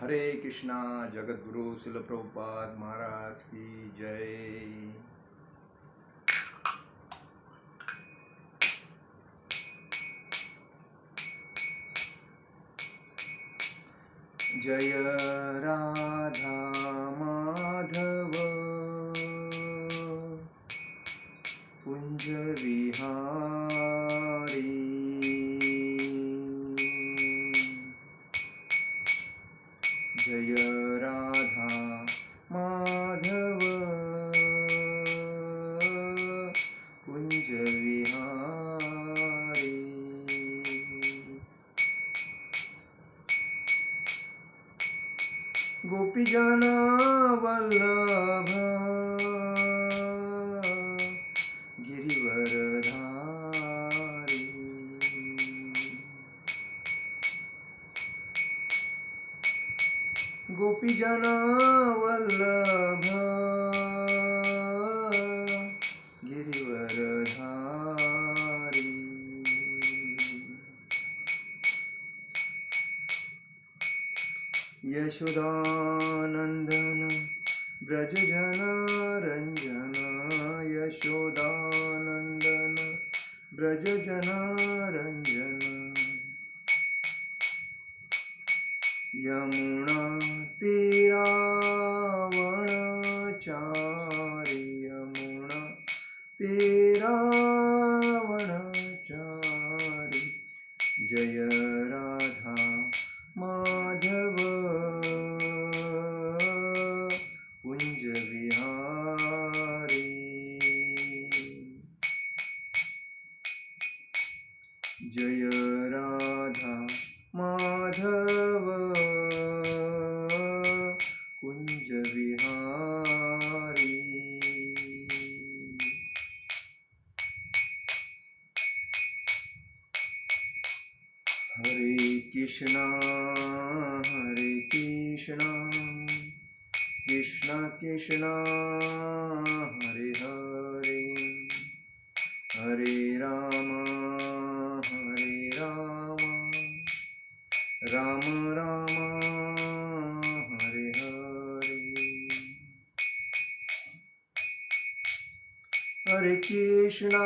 हरे कृष्णा। जगद्गुरु शिल प्रभुपाद महाराज की जय। जय राधा माधव कुंज विहारी। जय राधा माधव कुंज विहारी। गोपीजन वल्लभ गिरिवरधारी। गोपीजन वल्लभ गिरिवरधारी। यशोदानंदन ब्रजजन रंजन। यशोदानंदन ब्रजजन रंजन। यमुना तीरावनचारी। यमुना तीरावनचारी। जय राधा माधव कुंज विहारी। जय राधा माधव कुंज विहारी। हरे कृष्णा कृष्णा कृष्णा हरे हरे। हरे राम राम राम हरे हरे। हरे कृष्णा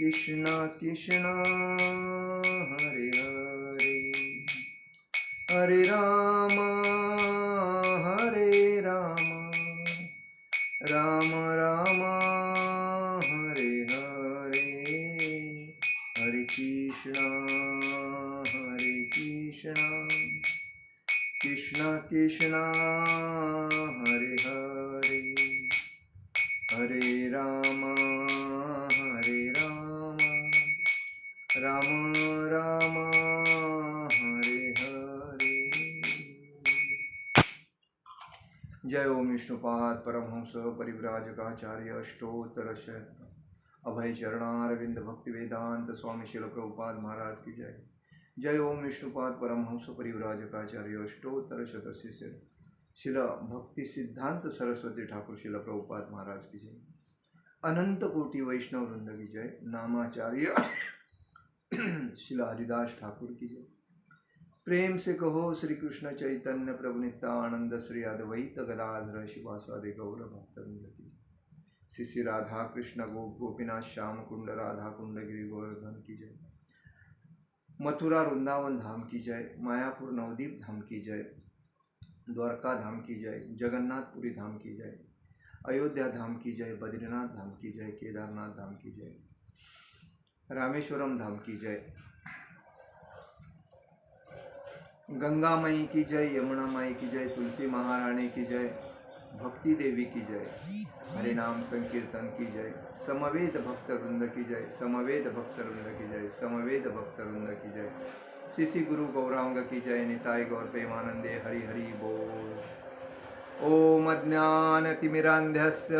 कृष्णा कृष्णा हरे हरे। हरे राम राम राम हरे हरे। हरे कृष्णा कृष्णा कृष्णा हरे हरे। हरे राम राम राम हरे हरे। जय ओम विष्णुपाद परमहंस परिव्राजकाचार्य अष्टोत्तर अभय चरणारविंद भक्ति वेदांत स्वामी शिल प्रभुपाद महाराज की जय। जय ओम विष्णुपाद परमहंस परिव्राजकाचार्य अष्टोत्तर शतशिष्य शिल भक्ति सिद्धांत सरस्वती ठाकुर शिल प्रभुपाद महाराज की जय। अनंत कोटि वैष्णव वृंद की जय। नामाचार्य शिल हरिदास ठाकुर की जय। प्रेम से कहो श्री कृष्ण चैतन्य प्रभु नित्यानंद श्री अद्वैत गदाधर शिवासादि गौर भक्तवृंद की। श्री श्री राधा कृष्ण गोपीनाथ श्याम कुंड राधा कुंड गिरि गोवर्धन की जय। मथुरा वृंदावन धाम की जय। मायापुर नवदीप धाम की जय। द्वारका धाम की जय। जगन्नाथपुरी धाम की जय। अयोध्या धाम की जय। बद्रीनाथ धाम की जय। केदारनाथ धाम की जय। रामेश्वरम धाम की जय। गंगा माई की जय। यमुना माई की जय। तुलसी महारानी की जय। भक्ति देवी की जय। हरे नाम संकीर्तन की जय। समवेद भक्त वृंद की जय। समवेद भक्त वृंद की जय। समवेद भक्त वृंद की जय। श्री गुरु गौरांग की जय। निताय गौर प्रेमानंदे हरि हरि बोल। ओम अज्ञानतिमिरान्धस्य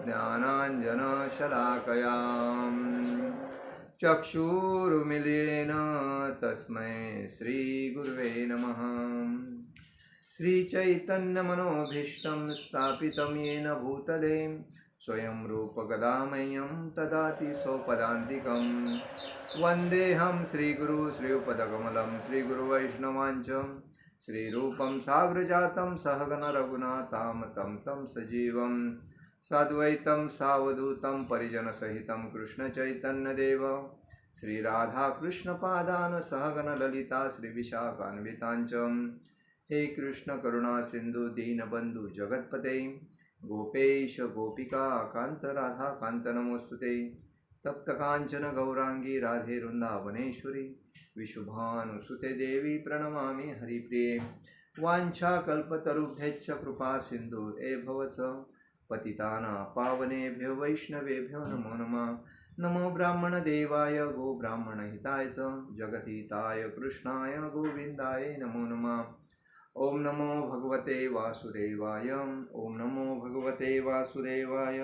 ज्ञानाञ्जनशलाकयाम् चक्षुरुमिलितेन तस्मै श्रीगुरुवे नमः। श्रीचैतन्यमनोभीष्टं स्थापितं येन भूतले स्वयं रूप गदामह्यं ददाति स्वपदान्तिकं वन्देऽहं श्रीगुरु श्रीयुपदकमलं श्रीगुरुवैष्णवांच श्रीरूपं साग्रजातं सहगण रघुनाथां तं सजीवं साद्वैतं सावधूतं परिजनसहितं कृष्णचैतन्यदेव श्रीराधाकृष्णपादान् सहगण ललिता श्रीविशाखान्वितांच हे कृष्ण करुणा सिंधु दीनबंधु जगत्पते गोपेश गोपिका कांत राधा कांत नमोस्तुते तप्त कांचन गौरांगी राधे वृंदावनेश्वरी विशुभानुसुते देवी प्रणमामि हरिप्रिये वाञ्छाकल्पतरुभ्यश्च कृपा सिंधु भवच पतितानां पावनेभ्यो वैष्णवेभ्यो नमो नमः। नमो ब्राह्मण देवाय गो ब्राह्मण हिताय च जगद्हिताय कृष्णाय गोविंदाय नमो नमः। ओम नमो भगवते वासुदेवाय ओम नमो भगवते वासुदेवाय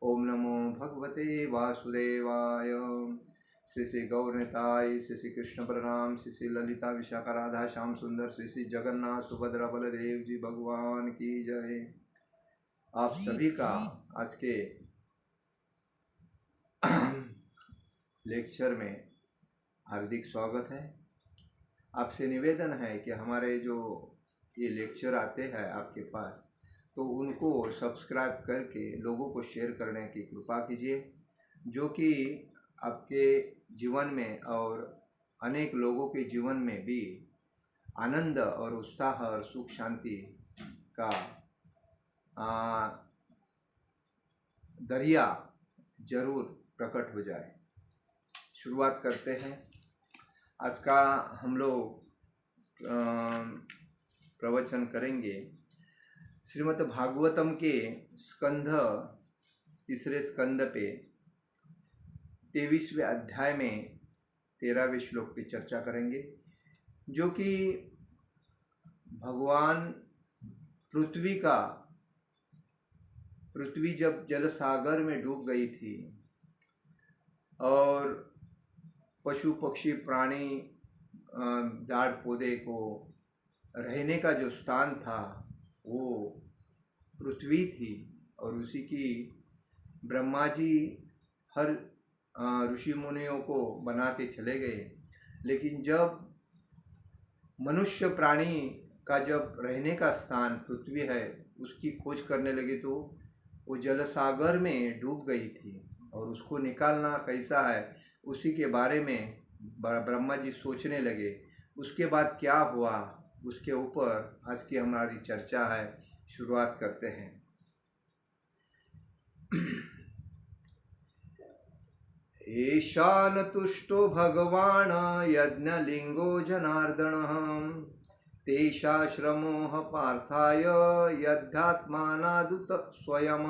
ओम नमो भगवते वासुदेवाय। श्री श्री गौरताय श्री श्री कृष्ण प्रणाम श्री श्री ललिता विशाखा राधा श्याम सुंदर श्री श्री जगन्नाथ सुभद्रा बलदेव जी भगवान की जय। आप सभी का आज के लेक्चर में हार्दिक स्वागत है। आपसे निवेदन है कि हमारे जो ये लेक्चर आते हैं आपके पास, तो उनको सब्सक्राइब करके लोगों को शेयर करने की कृपा कीजिए, जो कि आपके जीवन में और अनेक लोगों के जीवन में भी आनंद और उत्साह और सुख शांति का दरिया जरूर प्रकट हो जाए। शुरुआत करते हैं। आज का हम लोग प्रवचन करेंगे श्रीमद् भागवतम के तीसरे स्कंद पे 23वें अध्याय में 13वें श्लोक पे चर्चा करेंगे, जो कि भगवान पृथ्वी जब जल सागर में डूब गई थी और पशु पक्षी प्राणी झाड़ पौधे को रहने का जो स्थान था वो पृथ्वी थी, और उसी की ब्रह्मा जी हर ऋषि मुनियों को बनाते चले गए। लेकिन जब मनुष्य प्राणी का जब रहने का स्थान पृथ्वी है उसकी खोज करने लगे, तो वो जल सागर में डूब गई थी, और उसको निकालना कैसा है उसी के बारे में ब्रह्मा जी सोचने लगे। उसके बाद क्या हुआ उसके ऊपर आज की हमारी चर्चा है। शुरुआत करते हैं। ईशान तुष्टो भगवान यज्ञलिंगो जनार्दन तेषाश्रमो पार्थाय यद्धात्मानादुत स्वयं।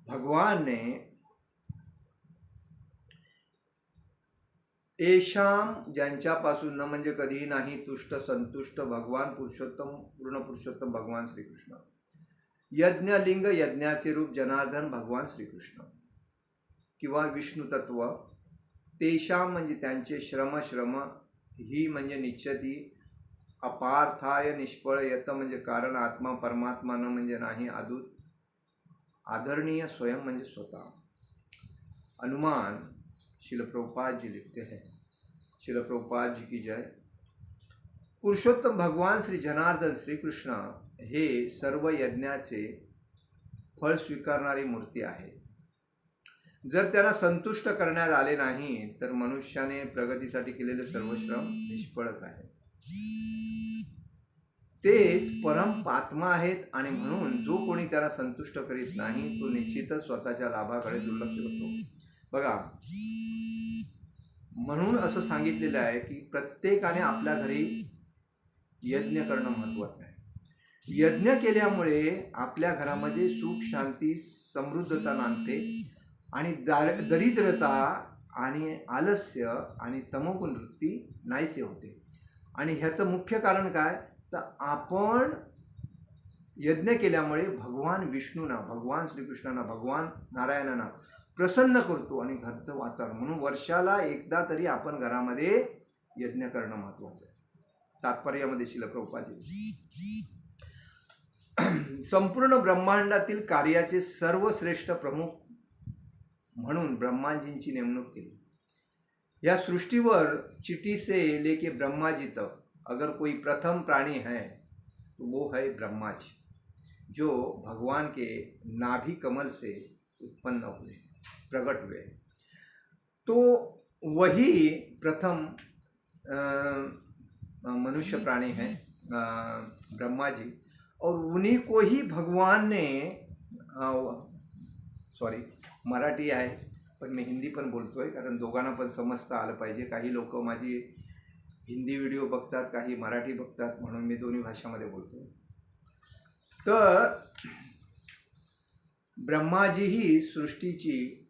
भगवान ने येषाम ज्यांच्यापासून न म्हणजे कधीही नाही तुष्ट संतुष्ट भगवान पुरुषोत्तम पूर्ण पुरुषोत्तम भगवान श्रीकृष्ण, यज्ञलिंग यज्ञाचे रूप जनार्दन भगवान श्रीकृष्ण किंवा विष्णु तत्व, तेषाम म्हणजे त्यांचे श्रम ही म्हणजे निश्चती, अपार्थाय निष्फळ, यत म्हणजे कारण, आत्मा परमात्मा न म्हणजे नाही, अद्भुत आदरणीय, स्वयं म्हणजे स्वतः। अनुमान शिल प्रभुपाद जी लिखते हैं। शिल प्रभुपाद जी की जय। पुरुषोत्तम भगवान श्री जनार्दन श्री कृष्ण हे सर्व यज्ञाचे फळ स्वीकारणारी मूर्ती आहे। जर त्यांना संतुष्ट करण्यात आले नाही तर मनुष्याने प्रगतीसाठी केलेले सर्व श्रम निष्फळच आहेत। तेच परम आत्मा आहेत, आणि म्हणून जो कोणी त्याला संतुष्ट करीत नाही तो निश्चितच स्वतःच्या लाभाकडे दुर्लक्ष करतो। बघा, म्हणून असं सांगितलेलं आहे की प्रत्येकाने आपल्या घरी यज्ञ करणं महत्त्वाचं आहे। यज्ञ केल्यामुळे आपल्या घरामध्ये सुख शांती समृद्धता नांदते, आणि दरिद्रता आणि आलस्य आणि तमोगुण वृत्ती नाहीसे होते। आणि ह्याचं मुख्य कारण काय, तर आपण यज्ञ केल्यामुळे भगवान विष्णूंना, भगवान श्रीकृष्णांना, भगवान नारायणांना प्रसन्न करतो आणि घरचं वातावरण, म्हणून वर्षाला एकदा तरी आपण घरामध्ये यज्ञ करणं महत्त्वाचं आहे। तात्पर्यामध्ये शिल प्रभुपाद संपूर्ण ब्रह्मांडातील कार्याचे सर्वश्रेष्ठ प्रमुख म्हणून ब्रह्माजींची नेमणूक केली। या सृष्टिवर चिट्ठी से लेके ब्रह्माजी तक अगर कोई प्रथम प्राणी है तो वो है ब्रह्मा जी, जो भगवान के नाभि कमल से उत्पन्न हुए, प्रकट हुए। तो वही प्रथम मनुष्य प्राणी हैं ब्रह्मा जी, और उन्हीं को ही भगवान ने सॉरी मराठी आहे पण मी हिंदी पण बोलतोय कारण दोघांना पण समजता आलं पाहिजे। काही लोक माझी हिंदी व्हिडिओ बघतात, काही मराठी बघतात, म्हणून मी दोन्ही भाषामध्ये बोलतो। तर ब्रह्माजी ही सृष्टीची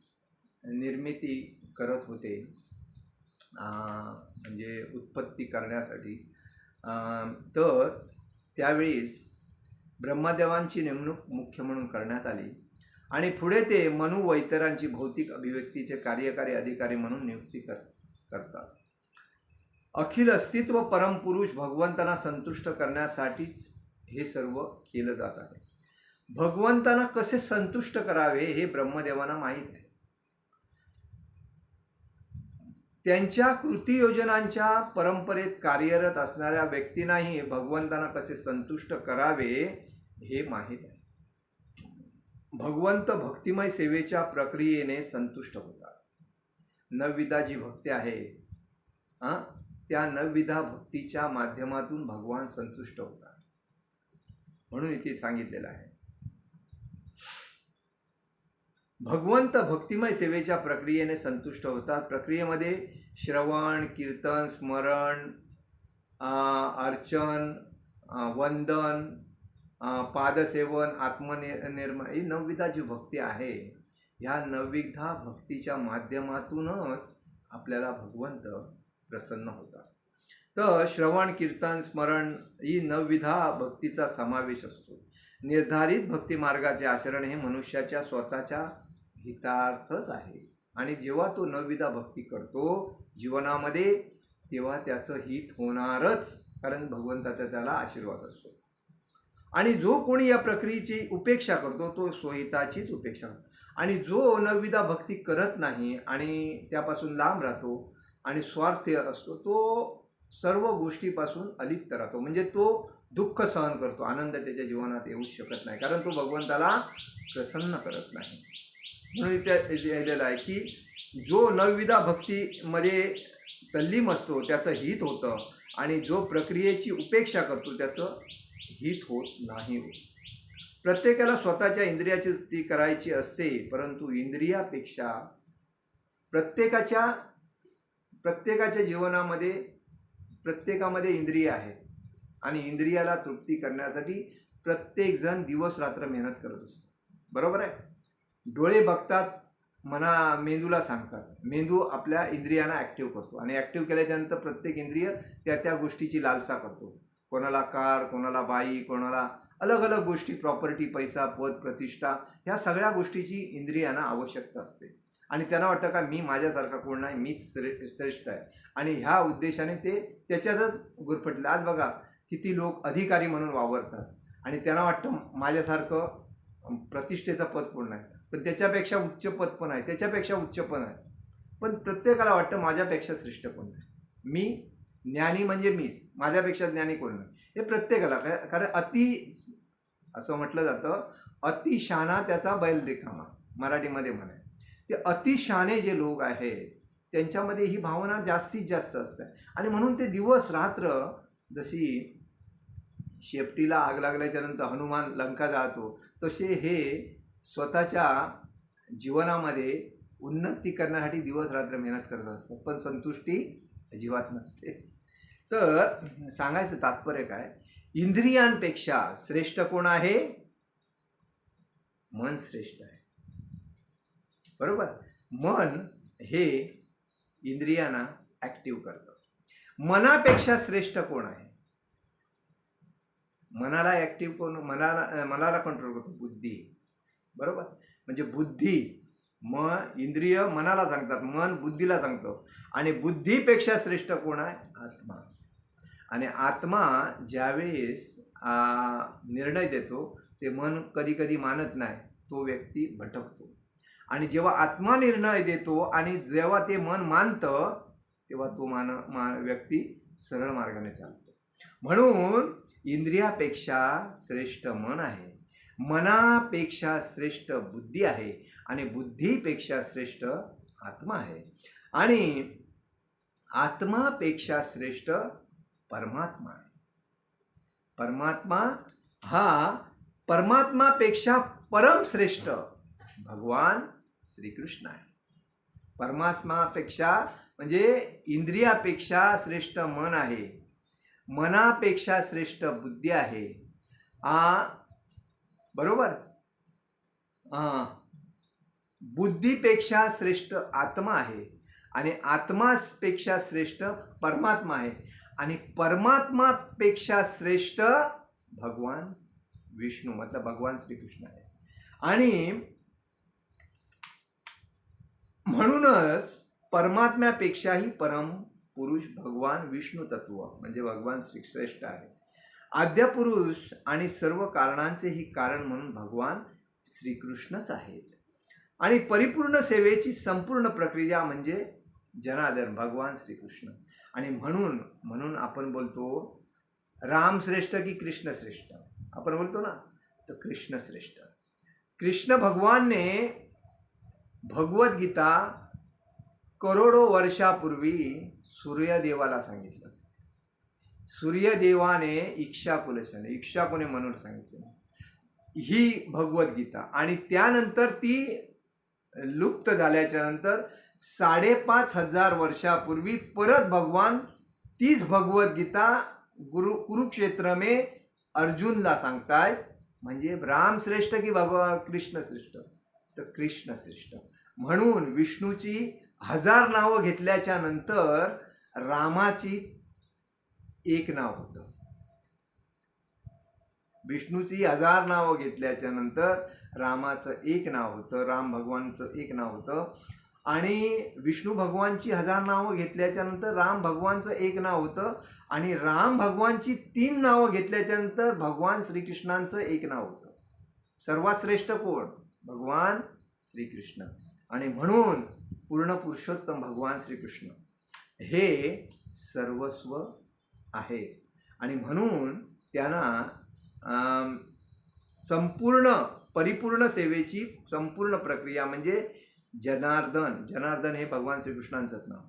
निर्मिती करत होते, म्हणजे उत्पत्ती करण्यासाठी। तर त्यावेळेस ब्रह्मदेवांची नेमणूक मुख्य म्हणून करण्यात आली आणि पुढे ते मनु व इतरांची भौतिक अभिव्यक्तीचे कार्यकारी अधिकारी म्हणून नियुक्ती करतात। अखिल अस्तित्व परमपुरुष भगवंतांना संतुष्ट करण्यासाठीच हे सर्व केलं जात आहे। भगवंतांना कसे संतुष्ट करावे हे ब्रह्मदेवांना माहीत आहे। त्यांच्या कृती योजनांच्या परंपरेत कार्यरत असणाऱ्या व्यक्तींनाही भगवंतांना कसे संतुष्ट करावे हे माहीत आहे। भगवंत भक्तिमय सेवेच्या प्रक्रियेने संतुष्ट होतात। नवविधा जी भक्ती आहे त्या नवविधा भक्तीच्या माध्यमातून भगवान संतुष्ट होतात, म्हणून इथे सांगितलेलं आहे। भगवंत भक्तिमय सेवेच्या प्रक्रियेने संतुष्ट होतात। प्रक्रियेमध्ये श्रवण, कीर्तन, स्मरण, अर्चन, वंदन, पादसेवन, आत्मनिर्मळ ही नवविधा जी भक्ती आहे, ह्या नवविधा भक्तीच्या माध्यमातूनच आपल्याला भगवंत प्रसन्न होतात। तर श्रवण, कीर्तन, स्मरण ही नवविधा भक्तीचा समावेश असतो। निर्धारित भक्ती मार्गाचे आचरण हे मनुष्याच्या स्वतःच्या हितार्थच आहे, आणि जेव्हा तो नवविधा भक्ती करतो जीवनामध्ये तेव्हा त्याचं हित होणारच, कारण भगवंताचा त्याला आशीर्वाद असतो। आणि जो कोणी या प्रक्रियेची उपेक्षा करतो तो स्वहिताचीच उपेक्षा करतो, आणि जो नवविधा भक्ती करत नाही आणि त्यापासून लांब राहतो आणि स्वार्थी असतो तो सर्व गोष्टीपासून अलिप्त राहतो, म्हणजे तो दुःख सहन करतो, आनंद त्याच्या जीवनात येऊ शकत नाही, कारण तो भगवंताला प्रसन्न करत नाही। म्हणून इथे लिहिलेलं आहे की जो नवविधा भक्तीमध्ये तल्लीन असतो त्याचं हित होतं, आणि जो प्रक्रियेची उपेक्षा करतो त्याचं हित होत नाही। प्रत्येकाला स्वतःच्या इंद्रियाची तृप्ती करायची असते, परंतु इंद्रियापेक्षा प्रत्येकाच्या जीवनामध्ये प्रत्येकामध्ये इंद्रिय आहे, आणि इंद्रियाला तृप्ती करण्यासाठी प्रत्येक जण दिवस रात्र मेहनत करत असतो, बरोबर आहे। डोळे बघतात, मेंदूला सांगतात, मेंदू आपल्या इंद्रियांना ॲक्टिव्ह करतो, आणि ॲक्टिव्ह केल्याच्यानंतर प्रत्येक इंद्रिय त्या गोष्टीची लालसा करतो। कोणाला कार, कोणाला बाई, कोणाला अलग अलग गोष्टी, प्रॉपर्टी, पैसा, पद, प्रतिष्ठा, ह्या सगळ्या गोष्टीची इंद्रियांना आवश्यकता असते, आणि त्यांना वाटतं का मी माझ्यासारखा कोण नाही, मीच श्रेष्ठ आहे, आणि ह्या उद्देशाने ते त्याच्यातच गुरफटले। आज बघा किती लोक अधिकारी म्हणून वावरतात, आणि त्यांना वाटतं माझ्यासारखं प्रतिष्ठेचं पद कोण नाही, पण त्याच्यापेक्षा उच्च पद पण आहे, त्याच्यापेक्षा उच्च पण आहे, पण प्रत्येकाला वाटतं माझ्यापेक्षा श्रेष्ठ कोण नाही, मी ज्ञानी म्हणजे मीच, माझ्यापेक्षा ज्ञानी कोण नाही, हे प्रत्येकाला। कारण अति असं म्हटलं जातं, अतिशहाणा त्याचा बैल रिकामा, मराठीमध्ये म्हणाय। ते अतिशहाणे जे लोक आहेत त्यांच्यामध्ये ही भावना जास्तीत जास्त असते, आणि म्हणून ते दिवस रात्र, जशी शेपटीला आग लागल्याच्या नंतर हनुमान लंका जाळतो, तसे हे स्वतःच्या जीवनामध्ये उन्नती करण्यासाठी दिवस रात्र मेहनत करत असतात, पण संतुष्टी अजिबात नसते। तर सांगायचं तात्पर्य काय, इंद्रियांपेक्षा श्रेष्ठ कोण आहे, मन श्रेष्ठ आहे, बरोबर। मन हे इंद्रियांना ॲक्टिव्ह करतं। मनापेक्षा श्रेष्ठ कोण आहे, मनाला ॲक्टिव्ह कोण, मनाला कंट्रोल करतो, बुद्धी, बरोबर। म्हणजे बुद्धी, इंद्रिय मनाला सांगतात, मन बुद्धीला सांगतो, आणि बुद्धीपेक्षा श्रेष्ठ कोण आहे, आत्मा। आणि आत्मा ज्यावेळेस निर्णय देतो ते मन कधी कधी मानत नाही, तो व्यक्ती भटकतो. आणि जेव्हा आत्मा निर्णय देतो आणि जेव्हा ते मन मानतं तेव्हा तो व्यक्ती सरळ मार्गाने चालतो. म्हणून इंद्रियापेक्षा श्रेष्ठ मन आहे, मनापेक्षा श्रेष्ठ बुद्धी आहे आणि बुद्धीपेक्षा श्रेष्ठ आत्मा आहे आणि आत्मापेक्षा श्रेष्ठ परमात्मा आहे. परमात्मा हा परमात्मापेक्षा परम श्रेष्ठ भगवान श्रीकृष्ण आहे. परमात्मापेक्षा म्हणजे इंद्रियापेक्षा श्रेष्ठ मन आहे, मनापेक्षा श्रेष्ठ बुद्धी आहे, बरोबर, बुद्धीपेक्षा श्रेष्ठ आत्मा आहे आणि आत्मापेक्षा श्रेष्ठ परमात्मा आहे आणि परमात्मापेक्षा श्रेष्ठ भगवान विष्णू मतलब भगवान श्रीकृष्ण आहे. आणि म्हणूनच परमात्म्यापेक्षाही परम पुरुष भगवान विष्णू तत्व म्हणजे भगवान श्री श्रेष्ठ आहे. आद्यपुरुष आणि सर्व कारणांचेही कारण म्हणून भगवान श्रीकृष्णच आहेत. आणि परिपूर्ण सेवेची संपूर्ण प्रक्रिया म्हणजे जनार्दन भगवान श्रीकृष्ण. आणि म्हणून आपण बोलतो राम श्रेष्ठ की कृष्ण श्रेष्ठ, आपण बोलतो ना, तर कृष्ण श्रेष्ठ. कृष्ण भगवान ने भगवत गीता करोडो वर्षापूर्वी सूर्यदेवाला सांगितलं. सूर्यदेवाने इक्ष्वाकुने म्हणून सांगितलं ही भगवत गीता. आणि त्यानंतर ती लुप्त झाल्याच्या नंतर 5,500 वर्षापूर्वी परत भगवान तीच भगवत गीता कुरुक्षेत्र में अर्जुनला सांगतायत. म्हणजे राम श्रेष्ठ की भगवान कृष्ण श्रेष्ठ, तर कृष्ण श्रेष्ठ. म्हणून विष्णूची 1000 नावं घेतल्याच्या नंतर रामाची एक नाव होतं. विष्णूची 1000 नावं घेतल्याच्या नंतर रामाचं एक नाव होतं, राम भगवानचं एक नाव होतं. आणि विष्णू भगवानची 1000 नावं घेतल्याच्या नंतर राम भगवानचं एक नाव होतं. आणि राम भगवानची 3 नावं घेतल्याच्या नंतर भगवान श्रीकृष्णांचं एक नाव होतं. सर्वात श्रेष्ठ कोण? भगवान श्रीकृष्ण. आणि म्हणून पूर्ण पुरुषोत्तम भगवान श्रीकृष्ण हे सर्वस्व आहेत. आणि म्हणून त्यांना संपूर्ण परिपूर्ण सेवेची संपूर्ण प्रक्रिया म्हणजे जनार्दन हे भगवान श्रीकृष्णांचंच नाव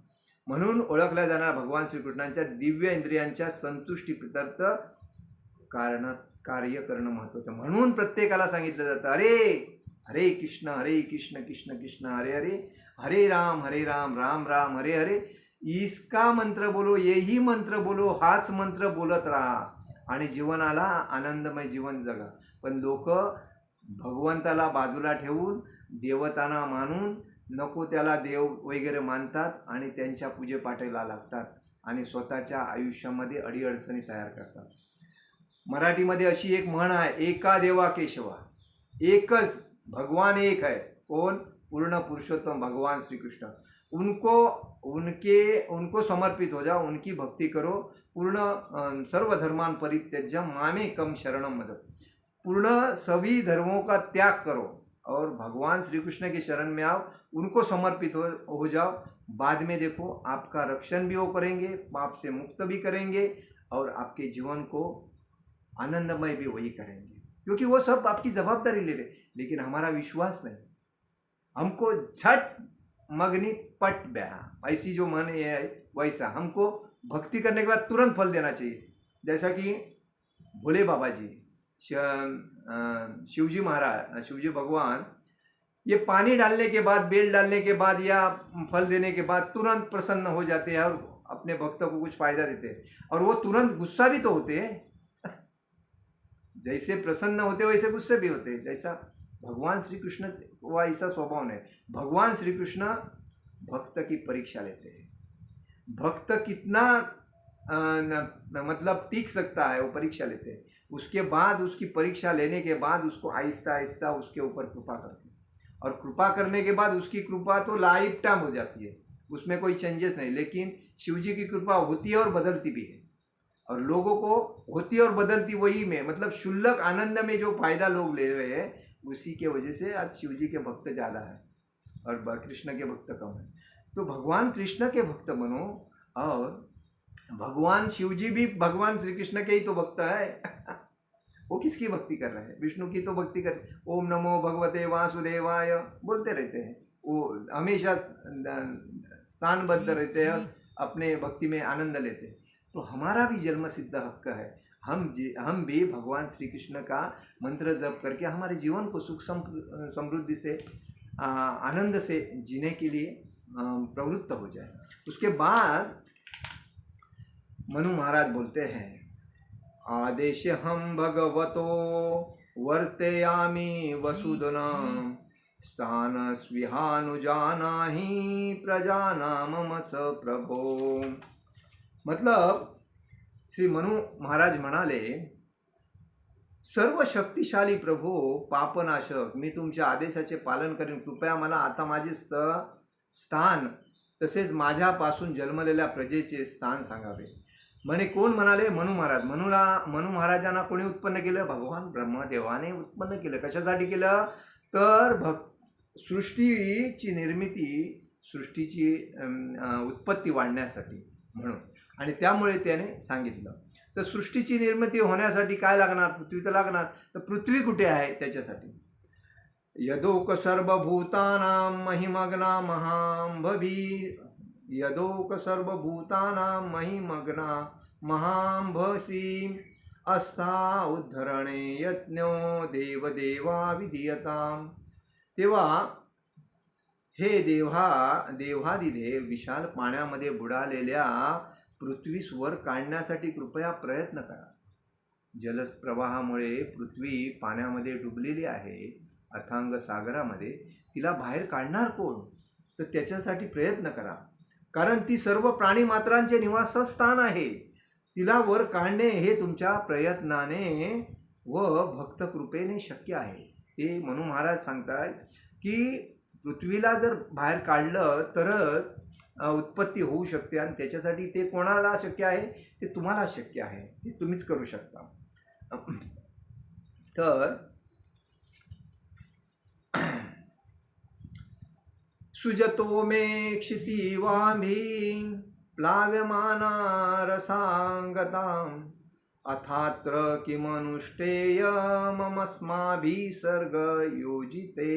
म्हणून ओळखल्या जाणाऱ्या भगवान श्रीकृष्णांच्या दिव्य इंद्रियांच्या संतुष्टीप्रित्यर्थ कार्य करणं महत्त्वाचं. म्हणून प्रत्येकाला सांगितलं जातं हरे कृष्ण कृष्ण कृष्ण हरे हरे, हरे राम राम राम हरे हरे. इसका मंत्र बोलो, यही मंत्र बोलो, हाच मंत्र बोलत राहा आणि जीवनाला आनंदमय जीवन जगा. पण लोक भगवंताला बाजूला ठेवून देवतांना मानून नको त्याला देव वगैरे मानतात आणि त्यांच्या पूजेपाठेला लागतात आणि स्वतःच्या आयुष्यामध्ये अडीअडचणी तयार करतात. मराठीमध्ये अशी एक म्हण आहे, एका देवा केशवा. एकच भगवान एक है. कौन? पूर्ण पुरुषोत्तम भगवान श्री कृष्ण. उनको समर्पित हो जाओ, उनकी भक्ति करो. पूर्ण सर्व धर्मान परित्यज्य मामेकम शरणम व्रज. पूर्ण सभी धर्मों का त्याग करो और भगवान श्री कृष्ण के शरण में आओ, उनको समर्पित हो जाओ. बाद में देखो आपका रक्षण भी वो करेंगे, पाप से मुक्त भी करेंगे और आपके जीवन को आनंदमय भी वही करेंगे, क्योंकि वो सब आपकी जवाबदारी ले रहे. लेकिन हमारा विश्वास नहीं, हमको झट मगनी पट ब्याह, ऐसी जो मन है वैसा. हमको भक्ति करने के बाद तुरंत फल देना चाहिए. जैसा कि भोले बाबा जी, शिवजी महाराज, शिवजी भगवान, ये पानी डालने के बाद, बेल डालने के बाद या फल देने के बाद तुरंत प्रसन्न हो जाते हैं और अपने भक्तों को कुछ फायदा देते हैं. और वो तुरंत गुस्सा भी तो होते हैं. जैसे प्रसन्न होते वैसे गुस्से भी होते हैं. जैसा भगवान श्री कृष्ण का ऐसा स्वभाव नहीं. भगवान श्री कृष्ण भक्त की परीक्षा लेते हैं. भक्त कितना मतलब टिक सकता है वो परीक्षा लेते हैं. उसके बाद उसकी परीक्षा लेने के बाद उसको आहिस्ता आहिस्ता उसके ऊपर कृपा करते हैं. और कृपा करने के बाद उसकी कृपा तो लाइफ टाइम हो जाती है, उसमें कोई चेंजेस नहीं. लेकिन शिव जी की कृपा होती है और बदलती भी है. और लोगों को होती और बदलती वही में, मतलब शुल्लक आनंद में जो फायदा लोग ले रहे हैं, उसी के वजह से आज शिव जी के भक्त ज़्यादा है और कृष्ण के भक्त कम है। तो भगवान कृष्ण के भक्त बनो, और भगवान शिव जी भी भगवान श्री कृष्ण के ही तो भक्त है। वो किसकी भक्ति कर रहे हैं? विष्णु की तो भक्ति कर, ओम नमो भगवते वासुदेवाय बोलते रहते हैं, वो हमेशा स्थानबद्ध रहते हैं, अपने भक्ति में आनंद लेते हैं। तो हमारा भी जन्म सिद्ध हक है, हम भी भगवान श्री कृष्ण का मंत्र जप करके हमारे जीवन को सुख समृद्धि से आनंद से जीने के लिए प्रवृत्त हो जाए। उसके बाद मनु महाराज बोलते हैं, आदेश हम भगवतो वर्तयामि वसुधना स्थान स्विहानुजानाहि प्रजानाम मस प्रभो। मतलब श्री मनु महाराज म्हणाले, सर्व शक्तिशाली प्रभो पापनाशक, मी तुमच्या आदेशाचे पालन करेन, कृपया मला आता माझे स्थान तसेच माझ्यापासून जन्मलेल्या प्रजेचे स्थान सांगावे। म्हणे कोण म्हणाले? मनु महाराज। मनु महाराजांना कोणी उत्पन्न केलं? भगवान ब्रह्मदेवाने उत्पन्न केलं। कशासाठी केलं? तर सृष्टीची निर्मिती, सृष्टीची उत्पत्ती वाढण्यासाठी म्हणून, आणि त्यामुळे त्याने सांगितलं। तर सृष्टीची निर्मिती होण्यासाठी काय लागणार? पृथ्वी तर लागणार। तर पृथ्वी कुठे आहे? त्याच्यासाठी यदोक सर्वभूतानां महिमग्ना महांभवी, यदोक सर्वभूतानां महिमग्ना महांभसी अस्था उद्धरणे यज्ञो देवदेवा विधीयताम। तेव्हा हे देवादिदेव विशाल पाण्यामध्ये बुडालेल्या पृथ्वीस वर काढण्यासाठी कृपया प्रयत्न करा। जलप्रवाहामुळे पृथ्वी पाण्यामध्ये डुबलेली आहे, अथांग सागरामध्ये, तिला बाहेर काढणार कोण? तर त्याच्यासाठी प्रयत्न करा, कारण ती सर्व प्राणीमात्रांचे निवासस्थान आहे। तिला वर काढणे हे तुमच्या प्रयत्नाने व भक्त कृपेने शक्य आहे। ते मनु महाराज सांगतात की पृथ्वीला जर बाहेर काढलं तरच उत्पत्ती होऊ शकते, आणि त्याच्यासाठी ते कोणाला शक्य आहे? ते तुम्हाला शक्य आहे, ते तुम्हीच करू शकता। तर सुजतो मे क्षितिवांभी प्लाव्यमाना रसांगताम अथात्र किमनुष्ठेय ममस्माभिः सर्ग योजिते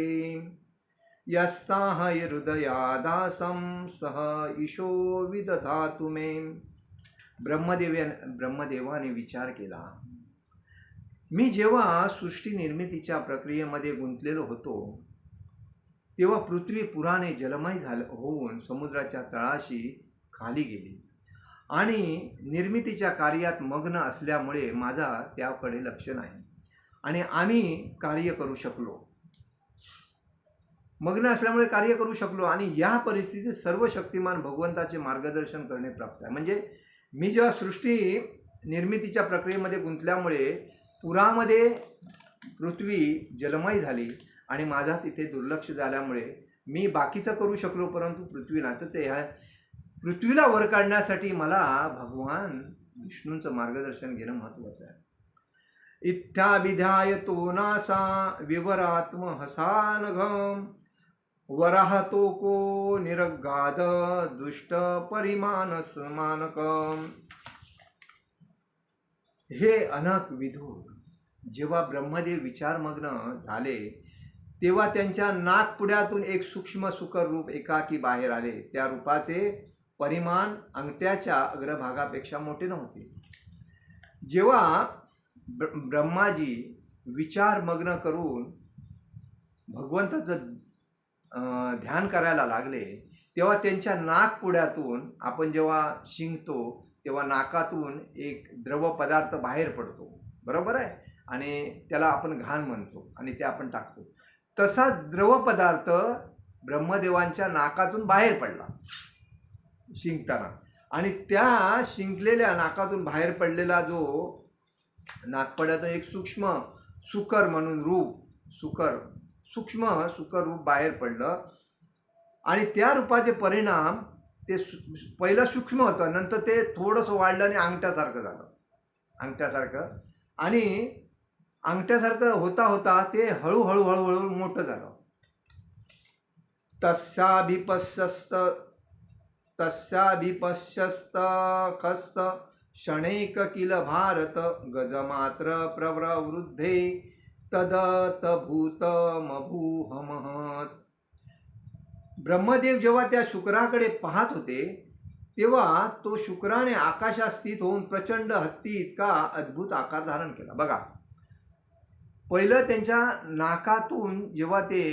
यस्ताह हृदयादासं सह ईशो विदधातु मे। ब्रह्मदेवाने विचार केला, मी जेव्हा सृष्टी निर्मितीच्या प्रक्रियेमध्ये गुंतलेलो होतो तेव्हा पृथ्वी पुराने जलमय होऊन समुद्राच्या तळाशी खाली गेली, आणि निर्मितीच्या कार्यात मग्न असल्यामुळे माझा त्याकडे लक्ष नाही, आणि आम्ही कार्य करू शकलो, मग्न असल्यामुळे कार्य करू शकलो, आणि या परिस्थितीत सर्व शक्तिमान भगवंताचे मार्गदर्शन करणे प्राप्त आहे। म्हणजे मी जेव्हा सृष्टी निर्मितीच्या प्रक्रियेमध्ये गुंतल्यामुळे पुरामध्ये पृथ्वी जलमय झाली, आणि माझा तिथे दुर्लक्ष झाल्यामुळे मी बाकीचं करू शकलो, परंतु पृथ्वीला, तर ते पृथ्वीला वर काढण्यासाठी मला भगवान विष्णूंचं मार्गदर्शन घेणं महत्त्वाचं आहे। इत्याभिध्याय तो नासा विवरात्म हसानघम वराहतो को निरगाद दुष्ट परिमानस मानकम। हे अनक विधूर, जेव्हा ब्रह्मदेव विचारमग्न झाले तेव्हा त्यांच्या नाकपुड्यातून एक सूक्ष्म सुकर रूप एकाकी बाहेर आले। त्या रूपाचे परिमाण अंगठ्याच्या अग्रभागापेक्षा मोठे नव्हते। जेव्हा ब्रह्माजी विचारमग्न करून भगवंताचं ध्यान करायला लागले तेव्हा त्यांच्या नाकपुड्यातून, आपण जेव्हा शिंकतो तेव्हा नाकातून एक द्रव पदार्थ बाहेर पडतो, बरोबर आहे, आणि त्याला आपण घाण म्हणतो, आणि ते आपण टाकतो। तसाच द्रव पदार्थ ब्रह्मदेवांच्या नाकातून बाहेर पडला शिंकताना, आणि त्या शिंकलेल्या नाकातून बाहेर पडलेला जो नाकपड्यातून एक सूक्ष्म सुकर म्हणून रूप, सूक्ष्म सुकर रूप बाहेर पडलं, आणि त्या रूपाचे परिणाम, ते पहिलं सूक्ष्म होतं, नंतर ते थोडंसं वाढलं आणि अंगठ्यासारखं झालं, अंगठ्यासारखं. आणि अंगठ्यासारखं होता होता ते हळूहळू हळूहळू मोठं झालं. तस्याभिपश्यस्त खस्त क्षणैक किल भारत गजमात्र प्रवृद्धे तदतभूतमभूहमहत्. ब्रह्मदेव जेव्हा त्या शुक्राकडे पाहत होते तेव्हा तो शुक्राने आकाशात स्थित होऊन प्रचंड हत्ती इतका अद्भुत आकार धारण केला. बघा, पहिलं त्यांच्या नाकातून जेव्हा ते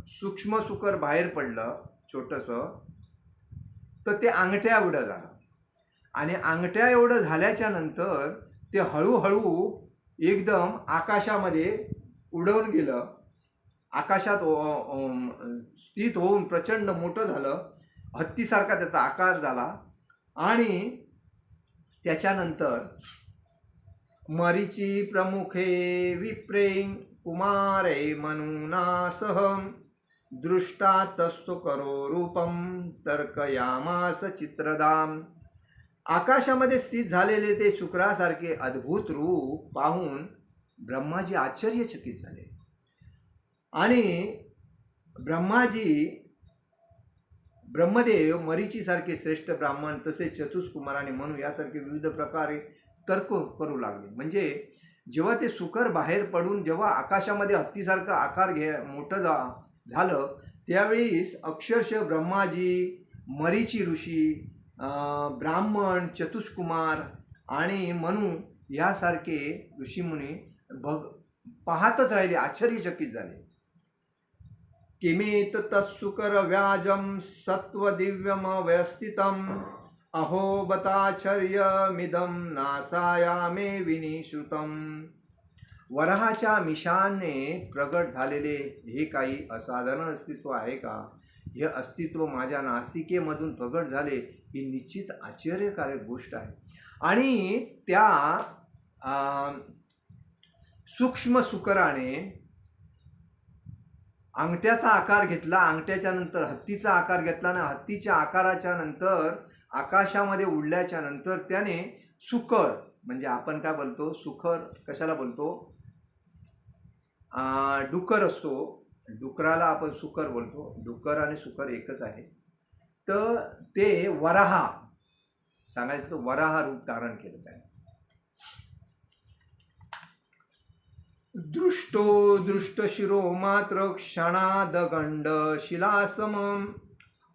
सूक्ष्म शुकर बाहेर पडलं छोटंसं, तर ते अंगठ्या एवढं झालं. आणि अंगठ्या एवढं झाल्याच्या नंतर ते हळूहळू एकदम आकाशामध्ये उडवून गेलं. आकाशात स्थित होऊन प्रचंड मोठं झालं. हत्तीसारखा त्याचा आकार झाला. आणि त्याच्यानंतर मरीची प्रमुखे विप्रे कुमारे मनुना सह दृष्टा तस्तु करो रूपम तर्कयामास चित्रदाम. आकाशामध्ये स्थित झालेले ते शुक्रासारखे अद्भुत रूप पाहून ब्रह्माजी आश्चर्यचकित झाले. आणि ब्रह्मदेव मरीचीसारखे श्रेष्ठ ब्राह्मण तसेच चतुष्कुमार आणि मनु यासारखे विविध प्रकारे तर्क करू लागले. म्हणजे जेव्हा ते शुकर बाहेर पडून जेव्हा आकाशामध्ये हत्तीसारखा आकार मोठं झालं त्यावेळीस अक्षरशः ब्रह्माजी, मरीची ऋषी, ब्राह्मण, चतुष्कुमार आणि मनु यासारखे ऋषीमुनी पाहतच राहिले, आश्चर्यचकित झाले. किमेत तत्सुकर व्याजम सत्वदिव्यमवस्थितम अहो बताचर्यमिदं नासायामे विनिश्रुतम. वराहाच्या मिशाने प्रगट झालेले हे काही असाधारण अस्तित्व आहे का? हे अस्तित्व माझ्या नासिकेमधून प्रगट झाले ही निश्चित आश्चर्यकारक गोष्ट आहे. आणि त्या सूक्ष्म शुकराने अंगठ्याचा आकार घेतला, अंगठ्याच्या नंतर हत्तीचा आकार घेतला आणि हत्तीच्या आकाराच्या नंतर आकाशामध्ये उडल्याच्या नंतर त्याने सुकर, म्हणजे आपण काय बोलतो सुकर, कशाला बोलतो, डुकर असतो, डुकराला आपण सुकर बोलतो. डुकर आणि सुकर एकच आहे. तर ते वराहा सांगायचं तर वराहा रूप धारण केलं त्याने. दृष्टो दृष्ट शिरो मात्र क्षणादगंड शिलासमम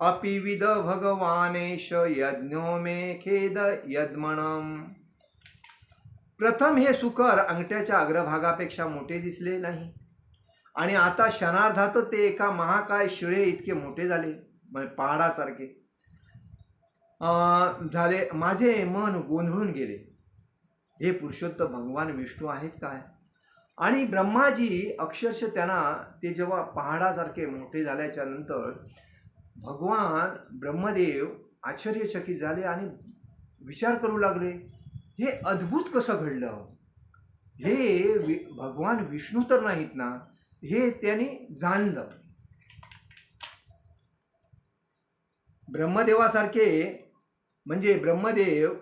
अपिविद भगवानेश यज्ञो मे खेद यद्मणम. प्रथम हे शुकर अंगठ्याच्या अग्रभागापेक्षा मोठे दिसले नाही आणि आता क्षणार्धात ते एका महाकाय शिळे इतके मोठे झाले, म्हणजे पहाडासारखे झाले. माझे मन गोंधळून गेले, हे पुरुषोत्तम भगवान विष्णू आहेत काय? आणि ब्रह्माजी अक्षरशः त्यांना ते जेव्हा पहाडासारखे मोठे झाल्याच्या नंतर भगवान ब्रह्मदेव आश्चर्यचकित झाले आणि विचार करू लागले, हे अद्भुत कसं घडलं? हे भगवान विष्णू तर नाहीत ना? हे त्यांनी जाणलं. ब्रह्मदेवासारखे म्हणजे ब्रह्मदेव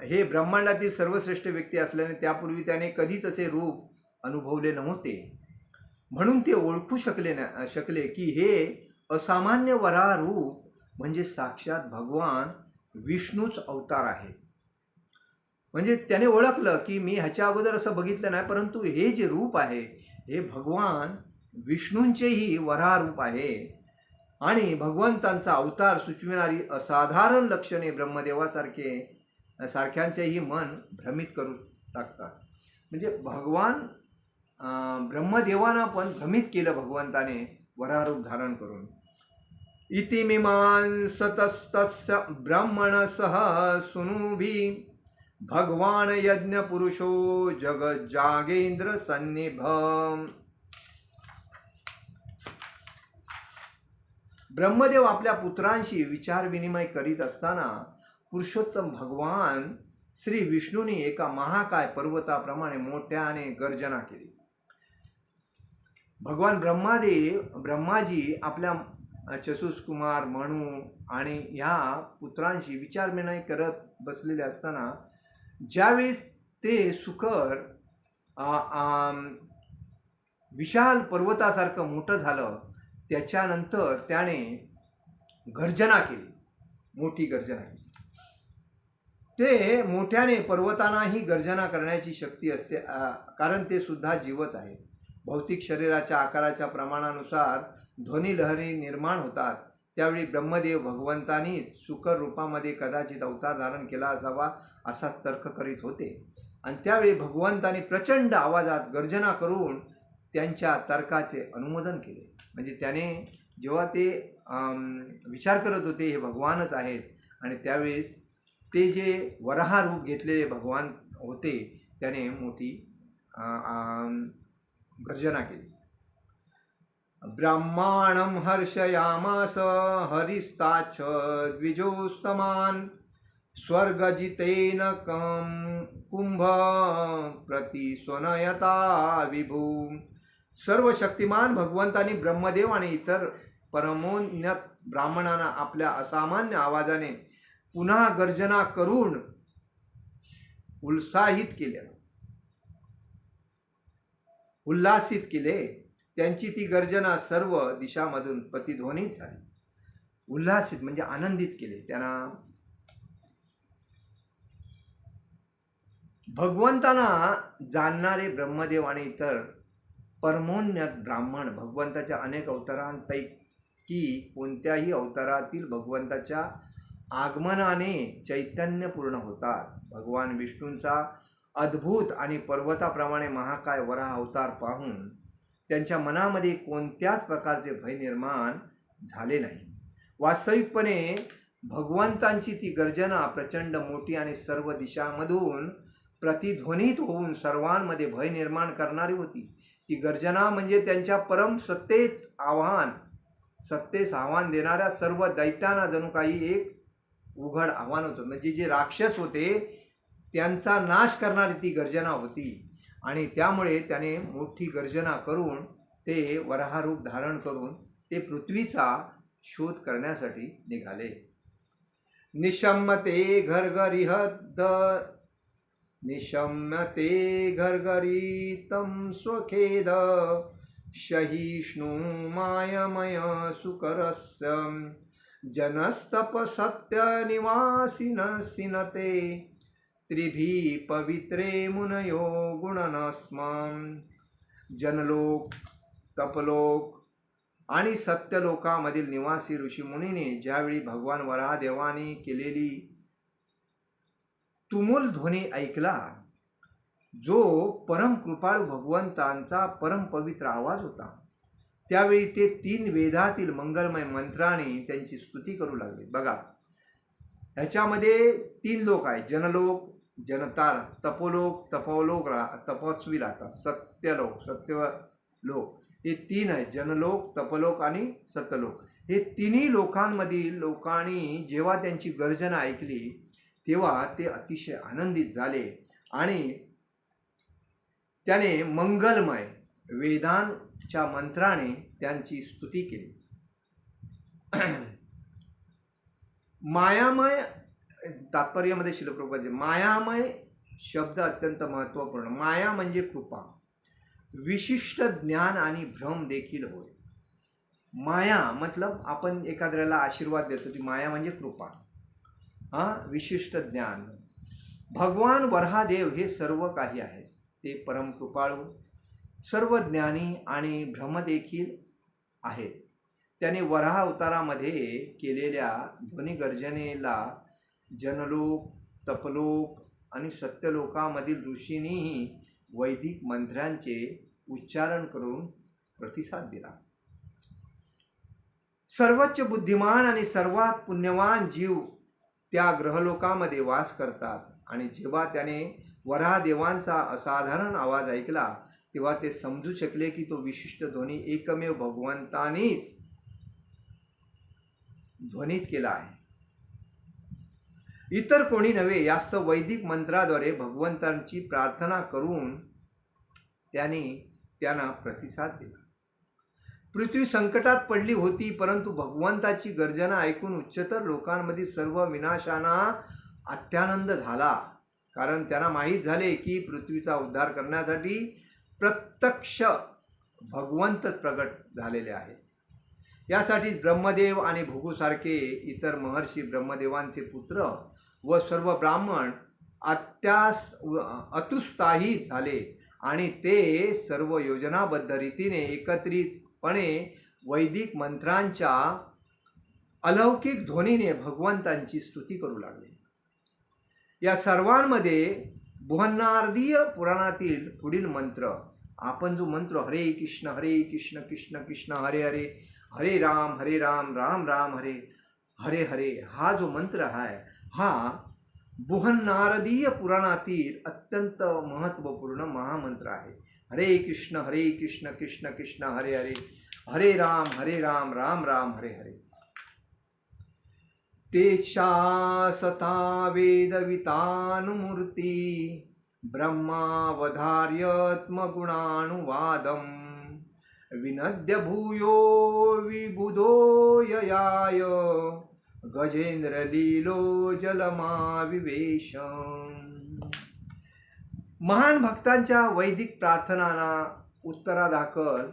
हे ब्रह्मांडातील सर्वश्रेष्ठ व्यक्ती असल्याने त्यापूर्वी त्याने कधीच असे रूप अनुभवले नव्हते. म्हणून ते ओळखू शकले की हे असामान्य वराह रूप म्हणजे साक्षात भगवान विष्णूच अवतार आहे. म्हणजे त्याने ओळखलं की मी ह्याच्या अगोदर असं बघितलं नाही, परंतु हे जे रूप आहे हे भगवान विष्णूंचेही वराह रूप आहे. आणि भगवंतांचा अवतार सुचविणारी असाधारण लक्षणे सारख्यांचेही मन भ्रमित करू टाकतात. म्हणजे भगवान ब्रह्मदेवांना पण भ्रमित केलं भगवंताने वराह रूप धारण करून. इतिमीमांसतस्तस्य ब्रह्मणसह सुनुभि भगवान यज्ञ पुरुषो जगज्जागेंद्र सन्निभम. ब्रह्मदेव आपल्या पुत्रांशी विचार विनिमय करीत असताना पुरुषोत्तम भगवान श्री विष्णूंनी एका महाकाय पर्वताप्रमाणे मोठ्याने गर्जना केली. भगवान ब्रह्माजी आपल्या चसूस कुमार म्हणू आणि ह्या पुत्रांशी विचारविनिमय करत बसलेले असताना ज्यावेळेस ते सुकर विशाल पर्वतासारखं मोठं झालं, त्याच्यानंतर त्याने गर्जना केली, मोठी गर्जना केली. ते मोठ्याने पर्वतांनाही गर्जना करण्याची शक्ती असते, कारण ते सुद्धा जीवच आहे. भौतिक शरीराच्या आकाराच्या प्रमाणानुसार ध्वनी लहरी निर्माण होतात. त्यावेळी ब्रह्मदेव भगवंतांनीच सुकर रूपामध्ये कदाचित अवतार धारण केला असावा असा तर्क करीत होते. आणि त्यावेळी भगवंतांनी प्रचंड आवाजात गर्जना करून त्यांच्या तर्काचे अनुमोदन केले. म्हणजे त्याने जेव्हा ते विचार करत होते हे भगवानच आहेत, आणि त्यावेळेस ते जे वराह रूप घेतलेले भगवान होते त्याने मोठी गर्जना केली. ब्रह्माणं हर्षयामास हरिस्ताच्छ द्विजोस्तमान स्वर्गजितेन कुंभ प्रतिस्वनयता विभू. सर्व शक्तिमान भगवंतांनी ब्रह्मदेव आणि इतर परमोन्नत ब्राह्मणांना आपल्या असामान्य आवाजाने पुन्हा गर्जना करून उल्हासित केले. त्यांची ती गर्जना सर्व दिशामधून प्रतिध्वनित झाली. उल्हासित म्हणजे आनंदित केले. त्यांना भगवंतांना जाणणारे ब्रह्मदेव आणि इतर परमोन्नत ब्राह्मण भगवंताच्या अनेक अवतारांपैकी कोणत्याही अवतारातील भगवंताच्या आगमनाने चैतन्यपूर्ण होतात. भगवान विष्णूंचा अद्भुत आणि पर्वताप्रमाणे महाकाय वराह अवतार पाहून त्यांच्या मनामध्ये कोणत्याच प्रकारचे भय निर्माण झाले नाही. वास्तविकपणे भगवंतांची ती गर्जना प्रचंड मोठी आणि सर्व दिशांमधून प्रतिध्वनित होऊन सर्वांमध्ये भय निर्माण करणारी होती. ती गर्जना म्हणजे त्यांच्या परम सत्तेस आव्हान देणाऱ्या सर्व दैत्यांना जणू काही एक उघड आव्हान होतं. म्हणजे जे राक्षस होते त्यांचा नाश करणारी ती गर्जना होती. आणि त्यामुळे त्याने मोठी गर्जना करून ते वराह रूप धारण करून ते पृथ्वीचा शोध करण्यासाठी निघाले. निशम्यते घर्घरितं स्वखेद सहिष्णु मायमय सुकरस्य जनस्तपसत्यनिवासिनसिनते त्रिभी पवित्रे मुनयो गुणनस्मं. जनलोक, तपलोक आणि सत्यलोकामधील निवासी ऋषीमुनीने ज्यावेळी भगवान वराहदेवाने केलेली तुमुल ध्वनी ऐकला, जो परम कृपाळू भगवंतांचा परम पवित्र आवाज होता, त्यावेळी ते 3 वेदातील मंगलमय मंत्राने त्यांची स्तुती करू लागले. बघा, ह्याच्यामध्ये 3 लोक आहेत. जनलोक, जनता, तपोलोक, तपस्वी राहतात, सत्यलोक, हे 3 आहेत. जनलोक, तपलोक आणि सत्यलोक. हे तिन्ही लोकांमधील लोकांनी जेव्हा त्यांची गर्जना ऐकली तेव्हा ते अतिशय आनंदित झाले आणि त्याने मंगलमय वेदांच्या मंत्राने त्यांची स्तुती केली. मायामय तात्पर्यामध्ये श्रील प्रभुपाद, मायामय शब्द अत्यंत महत्त्वपूर्ण. माया म्हणजे कृपा, विशिष्ट ज्ञान आणि भ्रम देखील होय. माया मतलब आपण एखाद्याला आशीर्वाद देतो, ती माया म्हणजे कृपा, विशिष्ट ज्ञान. भगवान वराहदेव हे सर्व काही आहेत. ते परम कृपाळू, सर्व ज्ञानी आणि भ्रम देखील आहेत. त्याने वराह अवतारामध्ये केलेल्या ध्वनी गर्जनेला जनलोक, तपलोक आणि सत्यलोकामधील ऋषींनीही वैदिक मंत्रांचे उच्चारण करून प्रतिसाद दिला. सर्वोच्च बुद्धिमान आणि सर्वात पुण्यवान जीव त्या ग्रहलोकामध्ये वास करतात. आणि जेव्हा त्याने वराहदेवांचा असाधारण आवाज ऐकला तेव्हा ते समजू शकले की तो विशिष्ट ध्वनी एकमेव भगवंतानीच ध्वनित केला आहे, इतर कोणी नव्हे. यास्त वैदिक मंत्राद्वारे भगवंतांची प्रार्थना करून त्यांना प्रतिसाद दिला. पृथ्वी संकटात पडली होती, परंतु भगवंताची गर्जना ऐकून उच्चतर लोकांमध्ये सर्व विनाशाना अत्यानंद झाला. कारण त्यांना माहीत झाले की पृथ्वीचा उद्धार करण्यासाठी प्रत्यक्ष भगवंतच प्रगट झालेले आहेत. यासाठी ब्रह्मदेव आणि भृगूसारखे इतर महर्षी ब्रह्मदेवांचे पुत्र व सर्व ब्राह्मण अत्युत्साहित झाले आणि ते सर्व योजनाबद्ध रीतीने एकत्रितपणे वैदिक मंत्रांच्या अलौकिक ध्वनीने भगवंतांची स्तुती करू लागले. या सर्वांमध्ये बृहन्नारदीय पुराणातील पुढील मंत्र, आपण जो मंत्र हरे कृष्ण कृष्ण कृष्ण हरे हरे, हरे राम राम राम हरे हरे हरे, हा जो मंत्र आहे हा बृहन्नारदीय पुराणातील अत्यंत महत्त्वपूर्ण महामंत्र आहे. हरे कृष्ण कृष्ण कृष्ण हरे हरे, हरे राम राम राम हरे हरे. तेषा सता वेदवितानुमूर्ती ब्रह्मावधार्यत्मगुणानुवादं विनद्य भूयो विबुधो ययाय गजेंद्रलीलो जलमाविवेश. महान भक्तांच्या वैदिक प्रार्थनांना उत्तरादाखल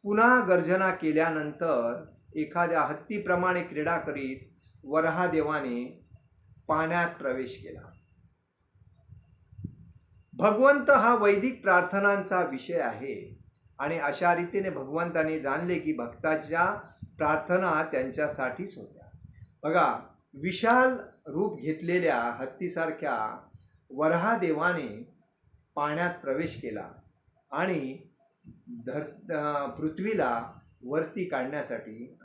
पुन्हा गर्जना केल्यानंतर एखाद्या हत्तीप्रमाणे क्रीडा करीत वराहदेवाने पाण्यात प्रवेश केला. भगवंत हा वैदिक प्रार्थनांचा विषय आहे आणि अशा रीतीने भगवंताने जाणले की भक्ताच्या प्रार्थना त्यांच्यासाठीच होत्या. बघा, विशाल रूप घेतलेल्या हत्तीसारख्या वराहदेवाने पाण्यात प्रवेश केला आणि पृथ्वीला वरती काढण्यासाठी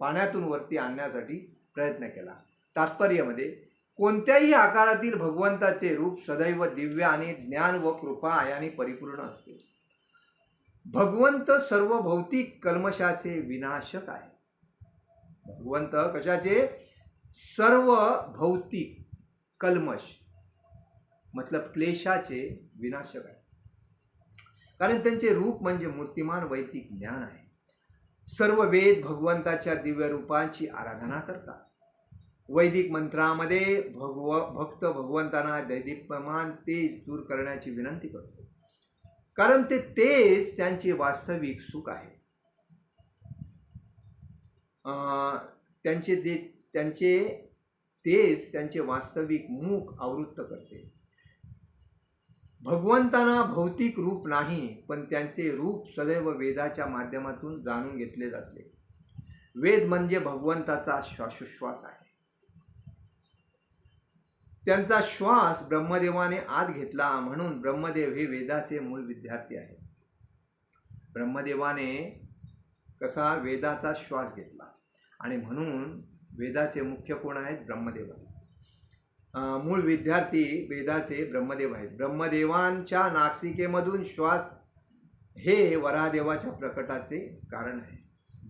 पाण्यातून वरती आणण्यासाठी प्रयत्न केला. तात्पर्यामध्ये कोणत्याही आकारातील भगवंताचे रूप सदैव दिव्य आणि ज्ञान व कृपा याने परिपूर्ण असते. भगवंत सर्व भौतिक कल्मशाचे विनाशक आहे. भगवंत कशाचे? सर्व भौतिक कल्मश मतलब क्लेशाचे विनाशक आहे. कारण त्यांचे रूप म्हणजे मूर्तिमान वैदिक ज्ञान आहे. सर्व वेद भगवंताच्या दिव्य रूपांची आराधना करतात. वैदिक मंत्रामध्ये भक्त भगवंतांना दैदिप्यमान तेज दूर करण्याची विनंती करतो, कारण ते तेज त्यांचे वास्तविक सुख आहे. त्यांचे तेज त्यांचे वास्तविक मुख आवृत्त करते. भगवंतांना भौतिक रूप नाही, पण त्यांचे रूप सदैव वेदाच्या माध्यमातून जाणून घेतले जाते. वेद म्हणजे भगवंताचा श्वासोश्वास आहे. त्यांचा श्वास ब्रह्मदेवाने आत घेतला, म्हणून ब्रह्मदेव हे वेदाचे मूळ विद्यार्थी आहेत. ब्रह्मदेवाने कसा वेदाचा श्वास घेतला आणि म्हणून वेदाचे मुख्य कोण आहेत? ब्रह्मदेव आहेत. मूळ विद्यार्थी वेदाचे ब्रह्मदेव आहेत. ब्रह्मदेवांच्या नासिकेमधून श्वास हे वराहदेवाच्या प्रकटाचे कारण आहे.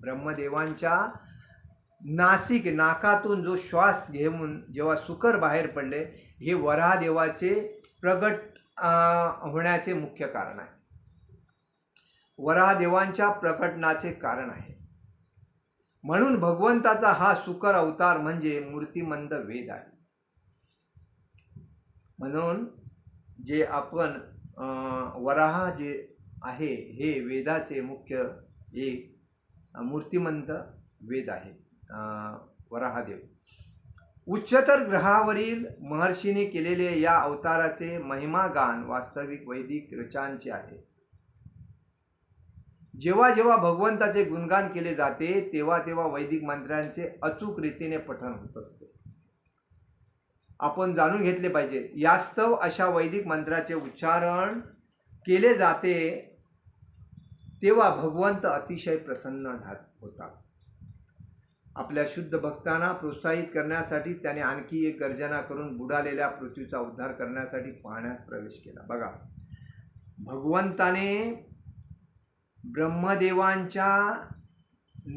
ब्रह्मदेवांच्या नाकातून जो श्वास घेऊन जेव्हा सुकर बाहेर पडले, हे वराहदेवाचे प्रगट होण्याचे मुख्य कारण आहे. वराहदेवांच्या प्रकटनाचे कारण आहे. म्हणून भगवंताचा हा सुकर अवतार म्हणजे मूर्तिमंत वेद आहे. म्हणून जे आपण वराह जे आहे हे वेदाचे मुख्य एक मूर्तिमंत वेद आहे. वराहदेव उच्चतर ग्रहावरील महर्षीने केलेले या अवताराचे महिमागान वास्तविक वैदिक रचनांचे आहे. जेव्हा जेव्हा भगवंताचे गुणगान केले जाते तेव्हा तेव्हा वैदिक मंत्रांचे अचूक रीतीने पठण होत असते. आपण जाणून घेतले पाहिजे. यास्तव अशा वैदिक मंत्राचे उच्चारण केले जाते तेव्हा भगवंत अतिशय प्रसन्न होतात. आपल्या शुद्ध भक्तांना प्रोत्साहित करण्यासाठी त्याने आणखी एक गर्जना करून बुडालेल्या पृथ्वीचा उद्धार करण्यासाठी पाण्यात प्रवेश केला. बघा, भगवंताने ब्रह्मदेवांच्या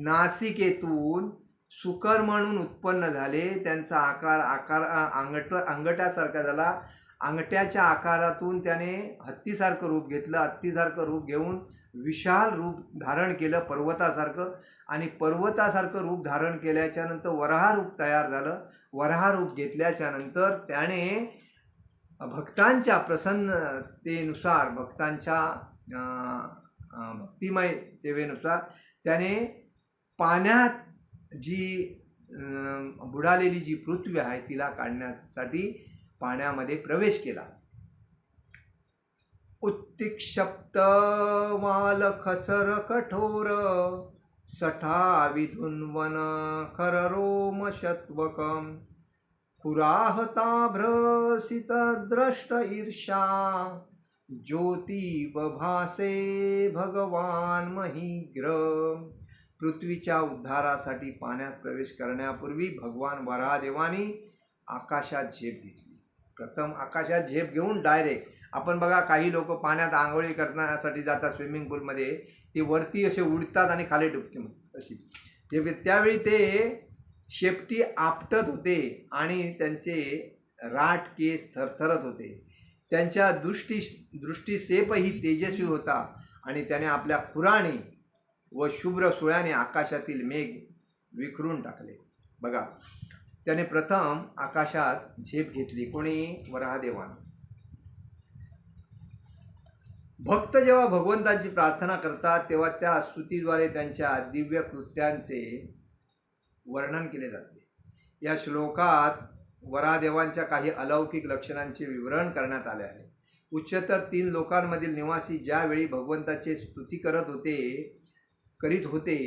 नासिकेतून सुकर म्हणून उत्पन्न झाले. त्यांचा आकार अंगठ्यासारखा झाला. अंगठ्याच्या आकारातून त्याने हत्तीसारखं रूप घेतलं. हत्तीसारखं रूप घेऊन विशाल रूप धारण केलं पर्वतासारखं, आणि पर्वतासारखं रूप धारण केल्याच्या नंतर वराह रूप तयार झालं. वराह रूप घेतल्याच्या नंतर त्याने भक्तांच्या प्रसन्नतेनुसार, भक्तांच्या भक्तिमय सेवेनुसार त्याने पाण्यात जी बुडालेली जी पृथ्वी आहे तिला काढण्यासाठी पाण्यामध्ये प्रवेश केला. उत्तिक्षप्त माल खचर कठोर सठा विधुन्वन खररोम शत्वकम कुराहताभ्रसित द्रष्ट ईर्षा ज्योती बभासे भगवान महिग्र. पृथ्वीच्या उद्धारासाठी पाण्यात प्रवेश करण्यापूर्वी भगवान वराहदेवानी आकाशात झेप घेतली. प्रथम आकाशात झेप घेऊन डायरेक्ट, आपण बघा काही लोक पाण्यात आंघोळी करण्यासाठी जातात स्विमिंग पूलमध्ये, ते वरती असे उडतात आणि खाली डुबकी मारतात अशी. त्यावेळी ते शेपटी आपटत होते आणि त्यांचे राठ केस थरथरत होते. त्यांच्या दृष्टीसेपही तेजस्वी होता आणि त्याने आपल्या खुराणी व शुभ्र सुळ्याने आकाशातील मेघ विखरून टाकले. बघा, त्याने प्रथम आकाशात झेप घेतली. कोणी? वराहदेवाने. भक्त जेव्हा भगवंताची प्रार्थना करतात तेव्हा त्या स्तुतीद्वारे त्यांच्या दिव्य कृत्यांचे वर्णन केले जाते. या श्लोकात वराहदेवांच्या काही अलौकिक लक्षणांचे विवरण करण्यात आले आहे. उच्चतर 3 लोकांमधील निवासी ज्यावेळी भगवंताची स्तुती करीत होते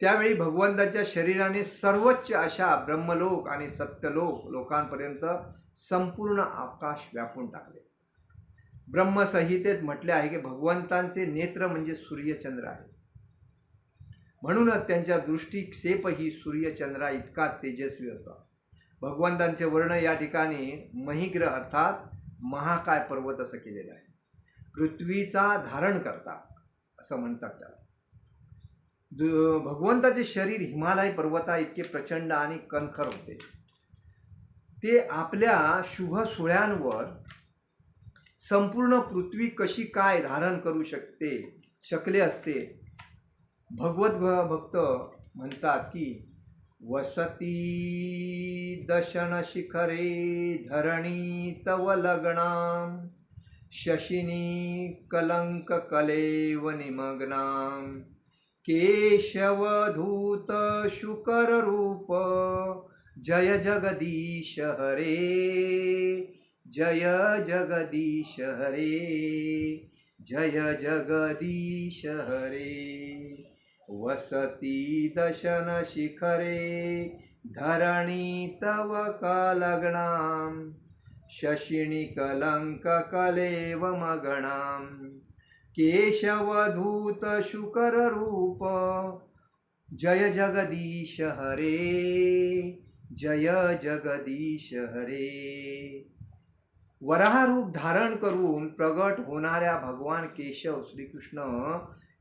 त्यावेळी भगवंताच्या शरीराने सर्वोच्च अशा ब्रह्मलोक आणि सत्यलोक लोकांपर्यंत संपूर्ण आकाश व्यापून टाकले. ब्रह्मसंहितेत म्हटले आहे की भगवंतांचे नेत्र म्हणजे सूर्यचंद्र आहे, म्हणूनच त्यांच्या दृष्टीक्षेपही सूर्यचंद्रा इतका तेजस्वी होता. भगवंतांचे वर्ण या ठिकाणी महिग्र अर्थात महाकाय पर्वत असं केलेलं आहे. पृथ्वीचा धारण करता असं म्हणतात त्याला. भगवंताचे शरीर हिमालय पर्वता इतके प्रचंड आणि कणखर होते. ते आपल्या शुभ सुळ्यांवर संपूर्ण पृथ्वी कशी काय धारण करू शकले असते. भगवत भक्त म्हणतात की वसती दशन शिखरे धरणी तव लग्नाम शशिनी कलंक कलेव निमग्नाम केशवधूत शुकर रूप जय जगदीश हरे जय जगदीश हरे जय जगदीश हरे. वसती दशन शिखरे धरणी तव कलग्नाम शशिनी कलंक कलेव मगणाम केशवधूत शुकर रूप जय जगदीश हरे जय जगदीश हरे. वराह रूप धारण करून प्रगट होणाऱ्या भगवान केशव श्रीकृष्ण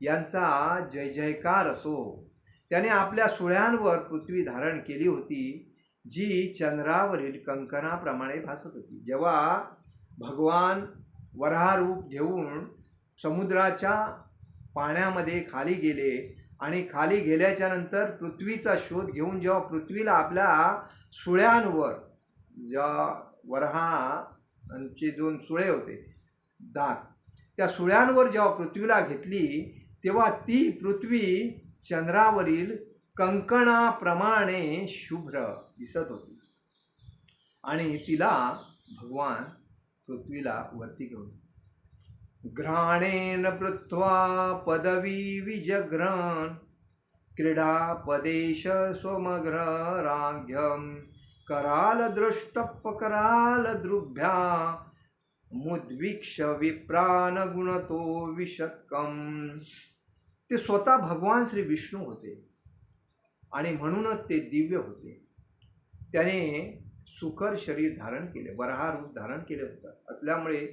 यांचा जय जयकार असो. त्याने आपल्या सुळ्यांवर पृथ्वी धारण केली होती जी चंद्रावरील कंकणाप्रमाणे भासत होती. जेव्हा भगवान वराह रूप घेऊन समुद्राच्या पाण्यामध्ये खाली गेले आणि खाली गेल्याच्या नंतर पृथ्वीचा शोध घेऊन जेव्हा पृथ्वीला आपल्या सुळ्यांवर, ज्या वराहांचे 2 सुळे होते दात, त्या सुळ्यांवर जेव्हा पृथ्वीला घेतली तेव्हा ती पृथ्वी चंद्रावरील कंकणाप्रमाणे शुभ्र दिसत होती आणि तिला भगवान पृथ्वीला वरती घेऊन घ्राणेन पृथ्वा पदवी विजघ्रन क्रीडापदेश स्वमग्र राघ्यम कराल दृष्टपकराल द्रुभ्या मुद्वीक्ष विप्रान गुणतो विशतकम. ते स्वतः भगवान श्री विष्णू होते आणि म्हणूनच ते दिव्य होते. त्याने सुकर शरीर धारण केले, वराह रूप धारण केले होते असल्यामुळे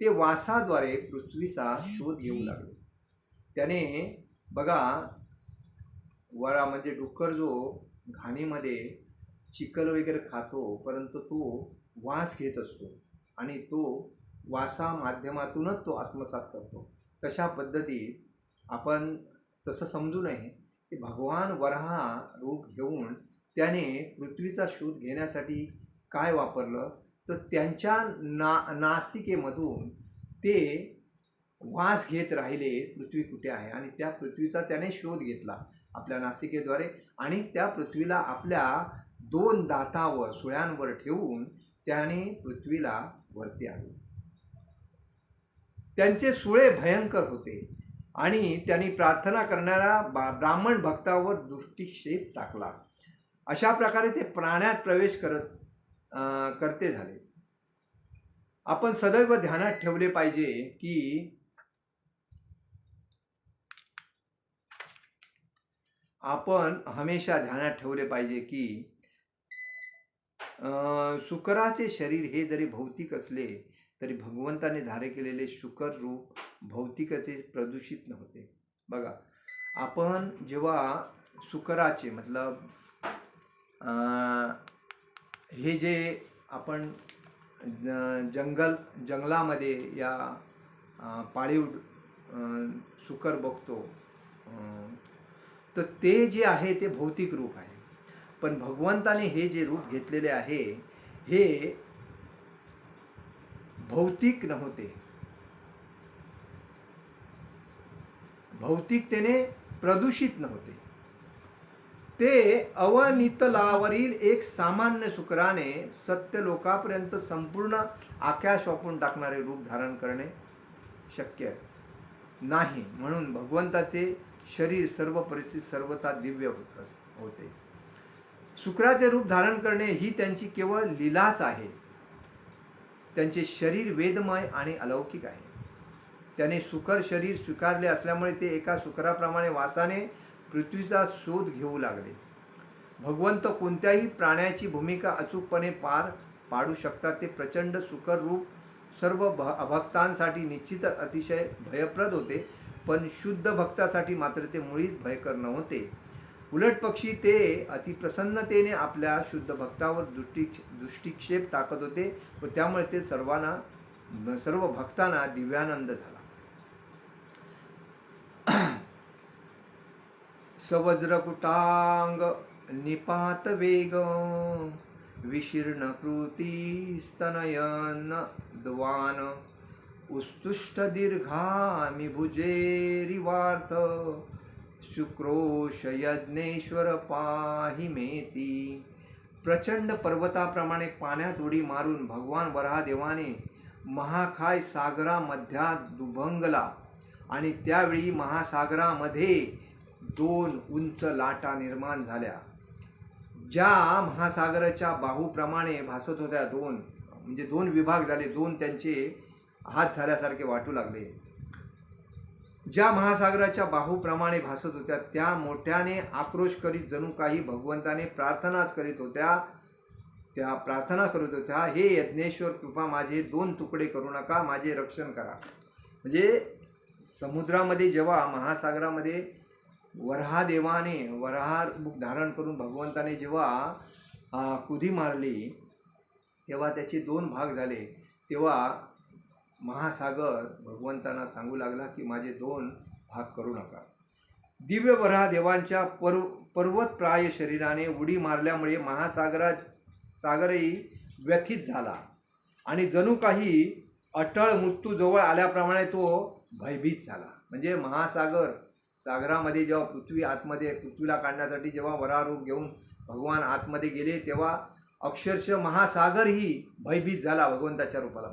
ते वासाद्वारे पृथ्वीचा शोध घेऊ लागले. त्याने बघा, वरा म्हणजे डुक्कर जो घाणीमध्ये चिखल वगैरे खातो, परंतु तो वास घेत असतो आणि तो वासा माध्यमातूनच तो आत्मसात करतो. तशा पद्धतीत आपण तसं समजू नये की भगवान वराहा रूप घेऊन त्याने पृथ्वीचा शोध घेण्यासाठी काय वापरलं, तर त्यांच्या नासिकेमधून ते वास घेत राहिले पृथ्वी कुठे आहे, आणि त्या पृथ्वीचा त्याने शोध घेतला आपल्या नासिकेद्वारे, आणि त्या पृथ्वीला आपल्या 2 दातावर सुळ्यांवर ठेवून त्याने पृथ्वीला वरती आणले. त्यांचे सुळे भयंकर होते आणि त्यांनी प्रार्थना करणाऱ्या ब्राह्मण भक्तावर दृष्टिक्षेप टाकला. अशा प्रकारे ते प्राण्यात प्रवेश करते झाले. आपण सदैव ध्यानात ठेवले पाहिजे की आपण हमेशा ध्यानात ठेवले पाहिजे की शुकराचे शरीर हे जरी भौतिक असले तरी भगवंताने धारण केलेले शुकर रूप भौतिकचे प्रदूषित नव्हते. बघा, आपण जेव्हा शुकराचे मतलब हे जे आपण जंगलामध्ये या पाळीव शुकर बघतो, तर ते जे आहे ते भौतिक रूप आहे. पण भगवंताने हे जे रूप घेतलेले आहे हे भौतिक नव्हते, भौतिकतेने प्रदूषित नव्हते. ते अवनीतलावरील एक सामान्य शुक्राने सत्य लोकापर्यंत संपूर्ण आकाश वापरून टाकणारे रूप धारण करणे शक्य नाही. म्हणून भगवंताचे शरीर सर्व परिस्थितीत सर्वथा दिव्य होते. शुक्राचे रूप धारण करणे ही त्यांची केवळ लीलाच आहे. त्यांचे शरीर वेदमय आणि अलौकिक आहे. त्याने शुकर शरीर स्वीकारले असल्यामुळे ते एका शुकराप्रमाणे वासाने पृथ्वीचा शोध घेऊ लागले. भगवंत कोणत्याही प्राण्याची भूमिका अचूकपणे पार पाडू शकतात. ते प्रचंड शुकर रूप सर्व भक्तांसाठी निश्चित अतिशय भयप्रद होते, पण शुद्ध भक्तासाठी मात्र ते मुळीच भयकर नव्हते. उलट पक्षी ते अतिप्रसन्नतेने आपल्या शुद्ध भक्तावर दृष्टिक्षेप टाकत होते व त्यामुळे ते सर्व भक्तांना दिव्यानंद झाला. सवज्रकुटांग निपात वेग विशीर्ण कृती स्तनयन द्वान उत्तुष्ट दीर्घामि भुजेरिवार्थ शुक्रोश यज्ञेश्वर पाहि मेती. प्रचंड पर्वताप्रमाणे पाण्यात उडी मारून भगवान वराहदेवाने महाकाय सागरामध्यात दुभंगला आणि त्यावेळी महासागरामध्ये 2 उंच लाटा निर्माण झाल्या, ज्या महासागराच्या बाहूप्रमाणे भासत होत्या. 2 विभाग झाले, 2 त्यांचे हात झाल्यासारखे वाटू लागले. ज्या महासागराच्या बाहूप्रमाणे भासत होत्या त्या मोठ्याने आक्रोश करीत जणू काही भगवंताने प्रार्थनाच करीत होत्या. हे यज्ञेश्वर कृपा, माझे 2 तुकडे करू नका, माझे रक्षण करा. म्हणजे समुद्रामध्ये जेव्हा महासागरामध्ये वराहदेवाने वराह रूप धारण करून भगवंताने जेव्हा कुदी मारली तेव्हा त्याचे 2 भाग झाले. तेव्हा महासागर भगवंतांना सांगू लागला की माझे 2 भाग करू नका. दिव्य वराहदेवांच्या पर्वतप्राय शरीराने उडी मारल्यामुळे सागरही व्यथित झाला आणि जणू काही अटळ मृत्यू जवळ आल्याप्रमाणे तो भयभीत झाला. म्हणजे सागरामध्ये जेव्हा पृथ्वीला काढण्यासाठी जेव्हा वराहरूप घेऊन भगवान आतमध्ये गेले तेव्हा अक्षरशः महासागरही भयभीत झाला भगवंताच्या रूपाला.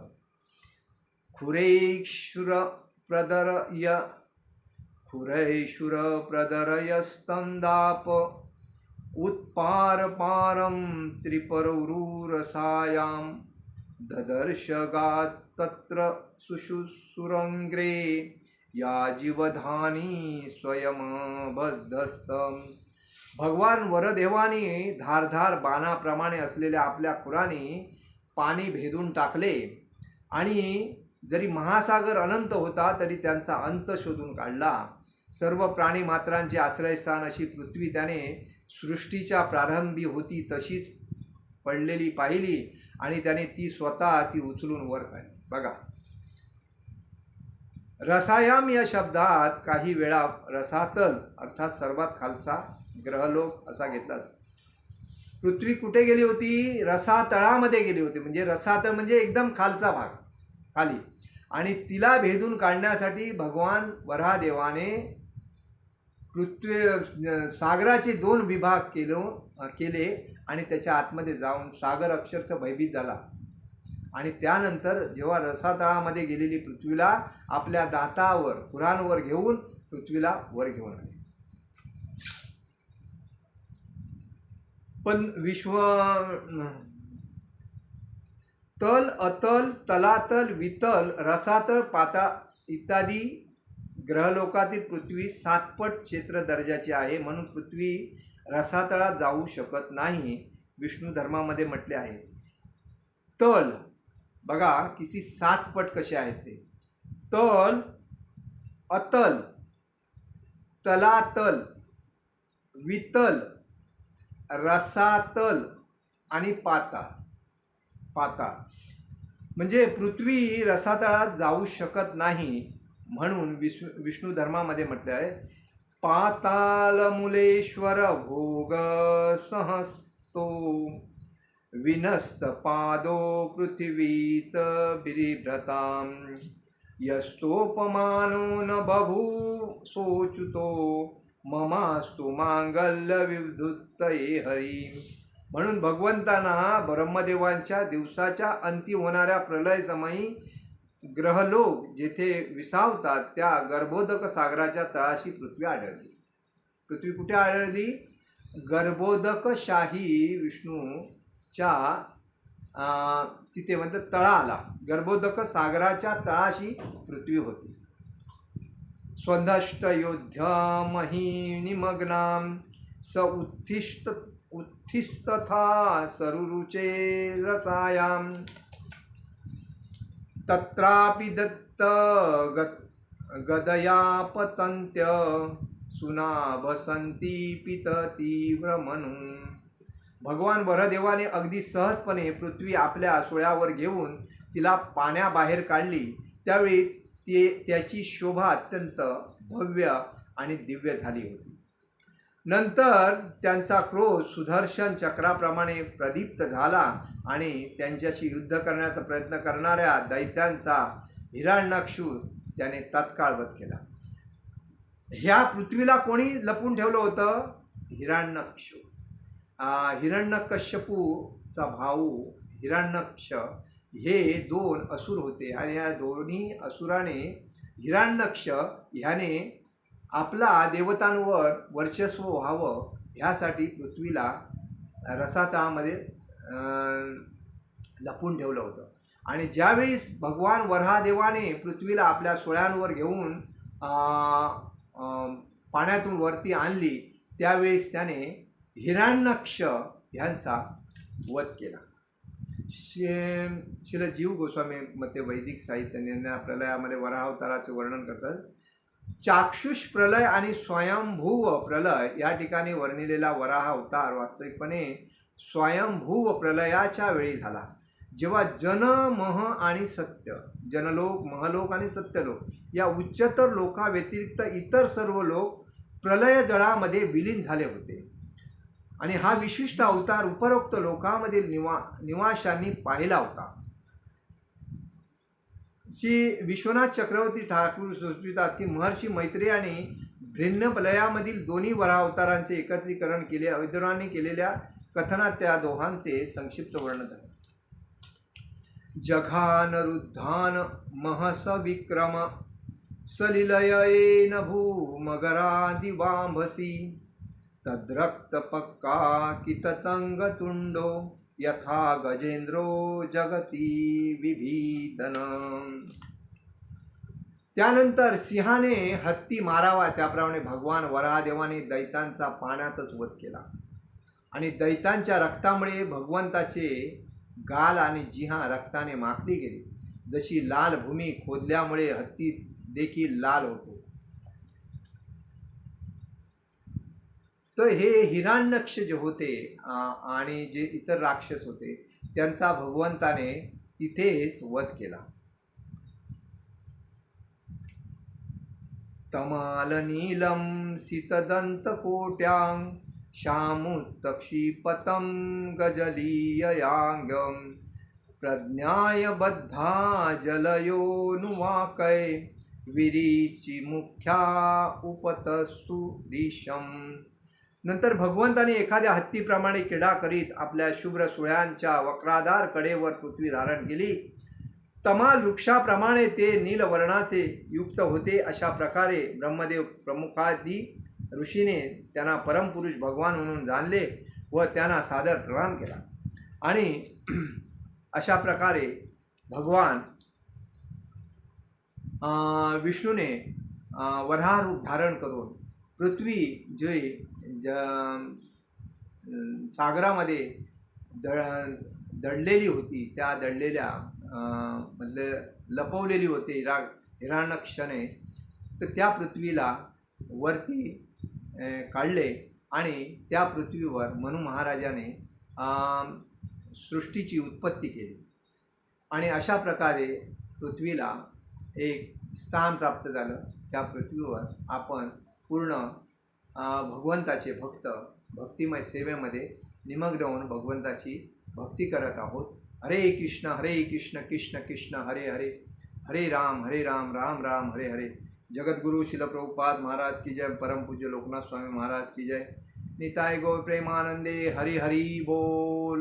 खुरैशुर प्रदरयस्तंदाप उत्पारपारं त्रिपरौरुरसायां ददर्शगात् तत्र सुरंग्रे या जीवधानी स्वयंबद्धस्तम. भगवान वरदेवाने धारधार बाणाप्रमाणे असलेल्या आपल्या खुराने पाणी भेदून टाकले आणि जरी महासागर अनंत होता तरी त्यांचा अंत शोधून काढला. सर्व प्राणी मात्रांचे आश्रयस्थान अशी पृथ्वी त्याने सृष्टीच्या प्रारंभी होती तशीच पडलेली पाहिली आणि त्याने ती स्वतः उचलून वर काढली. बघा, रसायाम या शब्दात काही वेळा रसातल अर्थात सर्वात खालचा ग्रहलोक असा घेतला. पृथ्वी कुठे गेली होती? रसातळामध्ये गेली होती. म्हणजे रसातळ म्हणजे एकदम खालचा भाग, खाली. आणि तिला भेदून काढण्यासाठी भगवान वराहदेवाने पृथ्वी सागराचे 2 विभाग केले आणि त्याच्या आतमध्ये जाऊन सागर अक्षरशः भयभीत झाला. आणि त्यानंतर जेव्हा रसातळामध्ये गेलेली पृथ्वीला आपल्या दातावर पुराणवर घेऊन पृथ्वीला वर घेऊन आले. पण तल, अतल, तलातल, वितल, रसातळ, पाताळ इत्यादी ग्रहलोकातील पृथ्वी 7 पट क्षेत्र दर्जाची आहे. म्हणून पृथ्वी रसातळात जाऊ शकत नाही. विष्णू धर्मामध्ये म्हटले आहे. तल बघा किती 7 पट कसे आहेत ते. तल, अतल, तलातल, वितल, रसातल आणि पाताळ. म्हणजे पृथ्वी रसातळात जाऊ शकत नाही. म्हणून विष्णू धर्मामध्ये म्हटले आहे पातालमुलेश्वर भोग सहस्तो विनस्त पादो पृथ्वीच बिरिभ्रताम यस्तोपमानो न बभू सोचुतो ममास्तु मांगल्य विद्युत्तये हरी. म्हणून भगवंतांना ब्रह्मदेवांच्या दिवसाच्या अंती होणाऱ्या प्रलय समयी ग्रहलोक जेथे विसावतात त्या गर्भोदक सागराच्या तळाशी पृथ्वी आढळली. पृथ्वी कुठे आढळली? गर्भोदकशाही विष्णूच्या तिथे म्हणतात तळाला, गर्भोदक सागराच्या तळाशी पृथ्वी होती. स्वधष्ट योध्यमही निमग्नाम स उत्थिस्तथा सरुरुचे रसायाम तत्रापि दत्त गदया पतंत्य सुनाभसंती पित तीव्र म्हणून. भगवान वरदेवाने अगदी सहजपणे पृथ्वी आपल्या सुळ्यावर घेऊन तिला पाण्याबाहेर काढली. त्यावेळी त्याची शोभा अत्यंत भव्य आणि दिव्य झाली होती. नंतर त्यांचा क्रोध सुदर्शन चक्राप्रमाणे प्रदीप्त झाला आणि त्यांच्याशी युद्ध करण्याचा प्रयत्न करणाऱ्या दैत्यांचा हिरण्याक्षू त्याने तत्काळ वध केला. ह्या पृथ्वीला कोणी लपून ठेवलं होतं? हिरण्याक्षू. हिरण्यकश्यपूचा भाऊ हिरण्याक्ष हे 2 असुर होते आणि या दोन्ही असुराने हिरण्याक्ष ह्याने आपला देवतांवर वर्चस्व व्हावं ह्यासाठी पृथ्वीला रसातळामध्ये लपून ठेवलं होतं. आणि ज्यावेळी भगवान वराहदेवाने पृथ्वीला आपल्या सुळ्यांवर घेऊन पाण्यातून वरती आणली त्यावेळेस त्याने हिरण्याक्ष ह्यांचा वध केला. श्रील जीव गोस्वामी मते वैदिक साहित्याने प्रलयामध्ये वराहावताराचे वर्णन करतात. चाक्षुष प्रलय आणि स्वयंभूव प्रलय या ठिकाणी वर्णिलेला वराह अवतार वास्तविकपणे स्वयंभूव प्रलयाच्या वेळी झाला, जेव्हा जन मह आणि सत्य, जनलोक, महलोक आणि सत्यलोक या उच्चतर लोकाव्यतिरिक्त इतर सर्व लोक प्रलय जळामध्ये विलीन झाले होते. आणि हा विशिष्ट अवतार उपरोक्त लोकांमधील निवाशांनी पाहिला होता. श्री विश्वनाथ चक्रवर्ती ठाकूर सुचवितात की महर्षी मैत्रेयाने भिन्नप्रलयामधील दोन्ही वराहावतारांचे एकत्रीकरण केले. विद्वानांनी केलेल्या कथनात त्या दोहांचे संक्षिप्त वर्णन आहे. जघानरुद्धान महस विक्रम सलिलयेन भूमगरादिवांभसी तद्रक्त पक्का किततंग तुंडो यथा गजेंद्रो जगती विभीतन. त्यानंतर सिंहाने हत्ती मारावा त्याप्रमाणे भगवान वराहदेवाने दैत्यांचा पाण्यातच वध केला. आणि दैत्यांच्या रक्तामुळे भगवंताचे गाल आणि जिहा रक्ताने माखली गेली. जशी लाल भूमी खोदल्यामुळे हत्ती देखील लाल होतो. तर हे हिरण्याक्ष जे होते आणि जे इतर राक्षस होते त्यांचा भगवंताने तिथेच वध केला. तमालनीलं सितदन्तकोट्यां श्यामुत्तक्षिपतं गजलीययाङ्गं प्रज्ञाय बद्धा जलयोनुवाकै विरीचिमुख्या उपतस्तु दिशम. नंतर भगवंताने एखाद्या हत्तीप्रमाणे क्रीडा करीत आपल्या शुभ्र सुळ्यांच्या वक्राधार कडेवर पृथ्वी धारण केली. तमाल वृक्षाप्रमाणे ते नीलवर्णाचे युक्त होते. अशा प्रकारे ब्रह्मदेव प्रमुखादी ऋषीने त्यांना परमपुरुष भगवान म्हणून जाणले व त्यांना सादर प्रणाम केला. आणि अशा प्रकारे भगवान विष्णूने वराह रूप धारण करून पृथ्वी जे सागरामध्ये दडलेली होती, त्या दडलेल्या म्हणजे लपवलेली होती हिरण्यक्षणे, तर त्या पृथ्वीला वरती काढले आणि त्या पृथ्वीवर मनु महाराजाने सृष्टीची उत्पत्ती केली. आणि अशा प्रकारे पृथ्वीला एक स्थान प्राप्त झालं. त्या पृथ्वीवर आपण पूर्ण भगवंताचे भक्त भक्तिमय सेवेमध्ये निमग्न होऊन भगवंताची भक्ती करत आहोत. हरे कृष्ण कृष्ण कृष्ण हरे हरे, हरे राम राम राम हरे हरे. जगद्गुरु शिल प्रभुपाद महाराज की जय. परम पूज्य लोकनाथ स्वामी महाराज की जय. निताय गौर प्रेमानंदे. हरि हरि बोल.